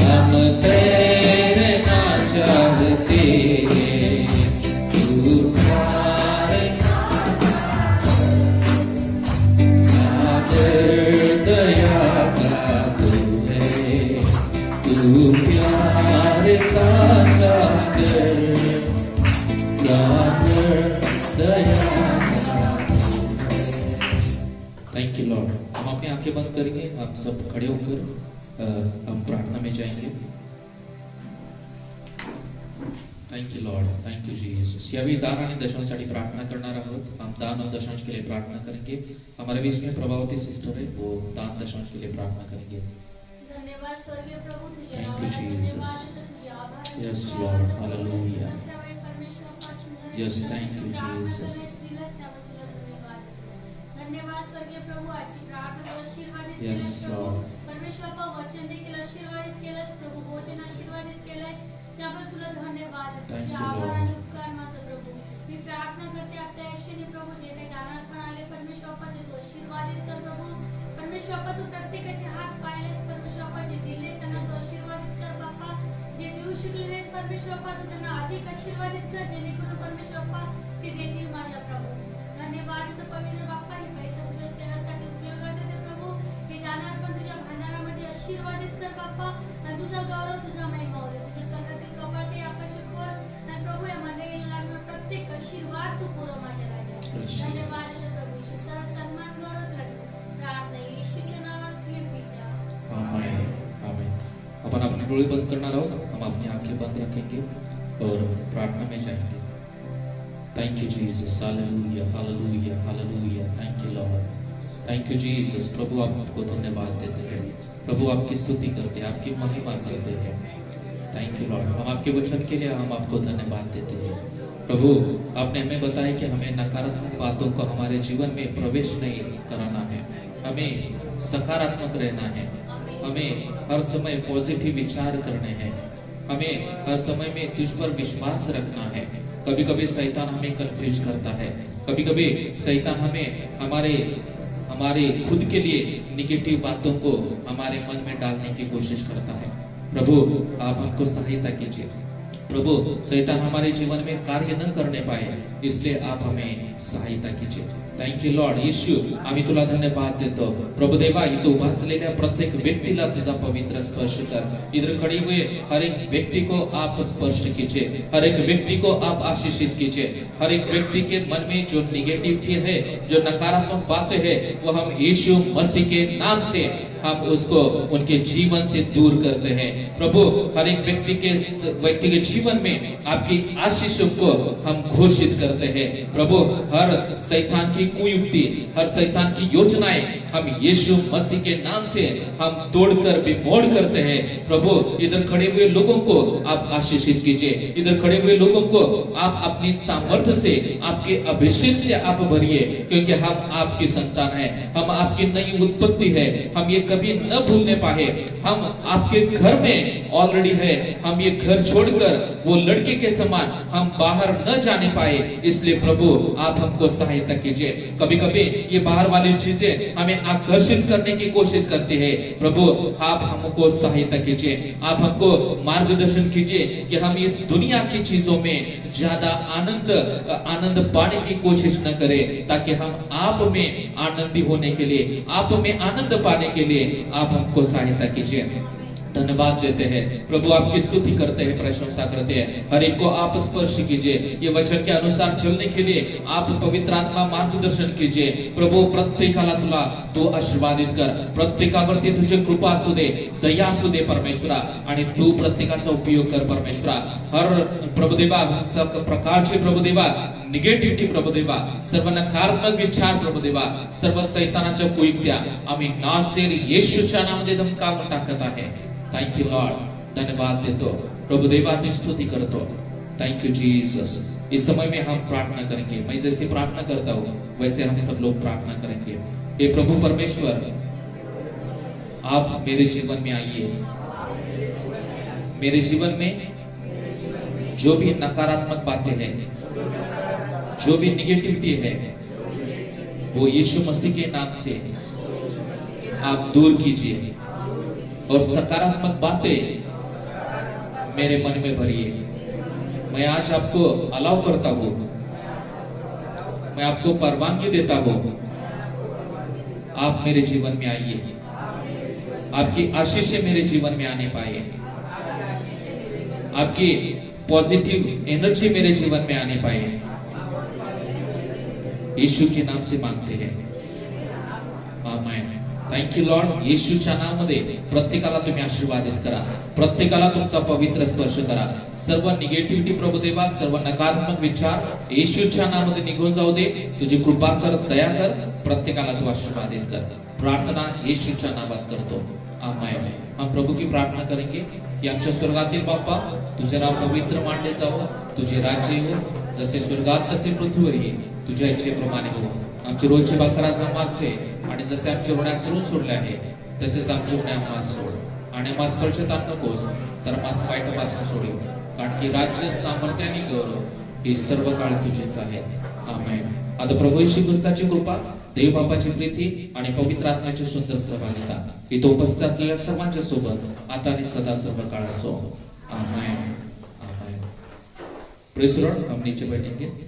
A: हम तैरना चाहते हैं. तू प्यार सागर दया का तू है. तू प्यार का सागर सागर दया का. Thank you Lord. हम अपनी आंखें बंद करेंगे, आप सब खड़े होकर हम प्रार्थना में जाएंगे. Thank you Lord, thank you Jesus. यावेळी दान आणि दशांसाठी प्रार्थना करणार आहोत. हम दान और दशांश के लिए प्रार्थना करेंगे. हमारे बीच में प्रभावती सिस्टर है, वो दान दशांश के लिए प्रार्थना करेंगे.
F: धन्यवाद स्वर्गीय प्रभु तुझे
A: Thank you,
F: नावाने
A: Jesus.
F: धन्यवाद तुझे आभार
A: Yes, Lord. Hallelujah.
F: परमेश्वर पासून
A: Yes, thank you, Jesus.
F: धन्यवाद स्वर्गीय प्रभू आजची प्रार्थना आशीर्वादित
A: Yes,
F: केलंस प्रभू
A: Lord.
F: परमेश्वर बाप्पा वचन देखील आशीर्वादित केलंस प्रभू भोजन आशीर्वादित केलंस त्याबद्दल तुला धन्यवाद
A: Thank
F: तुझे
A: you,
F: आभार
A: Lord.
F: आणि उपकार मानतो प्रभू मी प्रार्थना करते आपल्या ऐक्षणी प्रभू जे काही दानात पण आले परमेश्वर बाप्पा ते तू आशीर्वादित कर प्रभू परमेश्वर बाप्पा तू प्रत्येकाचे हात पाहिलेस परमेश्वर बाप्पा जे दिले त्यांना तू आशीर्वादित कर बाप्पा जे देऊ शकले नाहीत परमेश्वर बाप्पा तू त्यांना अधिक आशीर्वादित कर जेणेकरून परमेश्वर बाप्पा ते देतील माझ्या प्रभू धन्यवाद तो पवित्र बाप्पा हे पैसा तुझ्या सेवेसाठी उपयोगात येते प्रभू हे दानार पण तुझ्या भांडारामध्ये आशीर्वादित कर बाप्पा आणि तुझा गौरव तुझा महिमा होते तुझ्या संघातील कपाटे आकाशात वर आणि प्रभू या मंडळीला लागणार प्रत्येक आशीर्वाद तू पुरव माझ्या राजा धन्यवाद देतो प्रभू ईश्वर सर्व सन्मान गौरव तुला देतो प्रार्थना येशूच्या नावात क्लीन पिता
A: आमीन, आमीन। अपन अपने डोळे बंद करना रहो, हम अपनी आंखें बंद रखेंगे और प्रार्थना में जाएंगे। Thank you Jesus, hallelujah, hallelujah, hallelujah, thank you Lord, thank you Jesus। प्रभु आपको धन्यवाद देते हैं, प्रभु आपकी स्तुति करते हैं, आपकी महिमा करते हैं। थैंक यू लॉर्ड, हम आपके वचन के लिए हम आपको धन्यवाद देते हैं। प्रभु आपने हमें बताया कि हमें नकारात्मक बातों को हमारे जीवन में प्रवेश नहीं कराना है, हमें सकारात्मक रहना है, हमें हर समय पॉजिटिव विचार करने हैं, हमें हर समय में तुझ पर विश्वास रखना है। कभी कभी शैतान हमें कंफ्यूज करता है, कभी कभी शैतान हमें हमारे खुद के लिए निगेटिव बातों को हमारे मन में डालने की कोशिश करता है। प्रभु आप हमको सहायता कीजिए, प्रभु शैतान हमारे जीवन में कार्य न करने पाए, इसलिए आप हमें सहायता कीजिए। थँक यू लॉर्ड येशू, आम्ही तुला धन्यवाद देतो। प्रभु देवा, इथं उभा असलेल्या प्रत्येक व्यक्तीला तुझा पवित्र स्पर्श कर। इधर खड़े हुए हर एक व्यक्ति को आप स्पर्श कीजिए, हर एक व्यक्ति को आप आशीषित कीजिए। हर एक व्यक्ति के मन में जो निगेटिविटी है, जो नकारात्मक बातें है, वो हम यीशु मसीह के नाम से हम उसको उनके जीवन से दूर करते हैं। प्रभु हर एक व्यक्ति के जीवन में आपकी आशीषों को हम घोषित करते हैं। प्रभु हर शैतान की कुयुक्ति, हर शैतान की योजनाएं हम यीशु मसीह के नाम से हम तोड़कर विमोड़ करते हैं। प्रभु इधर खड़े हुए लोगों को आप आशीषित कीजिए, इधर खड़े हुए लोगों को आप अपनी सामर्थ्य से, आपके अभिषेक से आप भरिए, क्योंकि हम आपकी संतान हैं, हम आपकी नई उत्पत्ति है। हम ये कभी न भूलने पाए, हम आपके घर में ऑलरेडी है, हम ये घर छोड़कर वो लड़के के समान हम बाहर न जाने पाए। इसलिए प्रभु आप हमको सहायता कीजिए। कभी कभी ये बाहर वाली चीजें हमें आकर्षित करने की कोशिश करती है। प्रभु आप हमको सहायता कीजिए, आप हमको मार्गदर्शन कीजिए कि हम इस दुनिया की चीजों में ज्यादा आनंद पाने की कोशिश न करें, ताकि हम आप में आनंदी होने के लिए, आप में आनंद पाने के लिए आप हमको सहायता कीजिए। धन्यवाद देते हैं प्रभु, आपकी स्तुति करते हैं, प्रशंसा करते हैं। हर एक को आप स्पर्श कीजिए, ये वचन के अनुसार चलने के लिए आप पवित्र आत्मा मार्गदर्शन कीजिए। प्रभू प्रत्येकाला तुला तू आशीर्वादित कर, प्रत्येकावरती तुझे कृपा असू दे, दया असू दे परमेश्वरा, आणि तू प्रत्येकाचा उपयोग कर परमेश्वरा। हर प्रभुदेवा सब प्रकारचे प्रभुदेवा निगेटिव्हिटी प्रभुदेवा, सर्व नकारात्मक विचार प्रभुदेवा, सर्व शैतानाच्या कुयुक्त्या आम्ही नासेर येशूच्या नामामध्ये धमकावून टाकत आहे। थैंक यू लॉर्ड, धन्यवाद देतो प्रभुदेवा, तेरी स्तुति करतो। Thank you Jesus. इस समय में हम प्रार्थना करेंगे, मैं जैसे प्रार्थना करता हूँ वैसे हम सब लोग प्रार्थना करेंगे। हे प्रभु परमेश्वर, आप मेरे जीवन में आइए, मेरे जीवन में जो भी नकारात्मक बातें हैं, जो भी निगेटिविटी है, वो यीशु मसीह के नाम से आप दूर कीजिए और सकारात्मक बातें मेरे मन में भरिए। मैं आज आपको अलाउ करता हूँ, मैं आपको परवानगी देता हूँ, आप मेरे जीवन में आइए, आपकी आशीषें मेरे जीवन में आने पाए, आपकी पॉजिटिव एनर्जी मेरे जीवन में आने पाए। यीशु के नाम से मांगते हैं, आमेन। Thank you Lord. येशूच्या नावामध्ये प्रत्येकाला तुम्ही आशीर्वादित करा, प्रत्येकाला तुमचा पवित्र स्पर्श करा। सर्व निगेटिव्हिटी प्रभुदेवा, सर्व नकारात्मक विचार येशूच्या नावामध्ये निघून जाऊ दे। तुझी कृपा कर, दया कर, प्रत्येकाला तू आशीर्वादित कर। प्रार्थना येशूच्या नावात करतो, आमेन। हम प्रभु की प्रार्थना करेंगे की आमच्या स्वर्गातील बाप्पा तुझे नाव पवित्र मानले जावं, तुझे राज्य येवो, जसे स्वर्गात तसे पृथ्वीवर ये, तुझ्या इच्छेप्रमाणे हो। आमची रोजची भाकर आज आम्हास दे, आणि जसे आमच्या ऋणास ऋण सोडले आहे तसेच आमचे ऋण आम्हास सोड, आणि आम्हास परीक्षेत आणू नकोस तर आम्हास वाईटापासून सोडव, कारण की राज्य, सामर्थ्य आणि गौरव हे सर्व काळ तुझेच आहेत। आमेन। आता प्रभू येशू ख्रिस्ताची कृपा, देव बापाची प्रीती आणि पवित्र आत्म्याची सुंदर सहभागिता इथे उपस्थित असलेल्या सर्वांच्या सोबत आता आणि सदा सर्व काळ असो। Amen. Amen. Praise the Lord. हम नीचे बैठेंगे।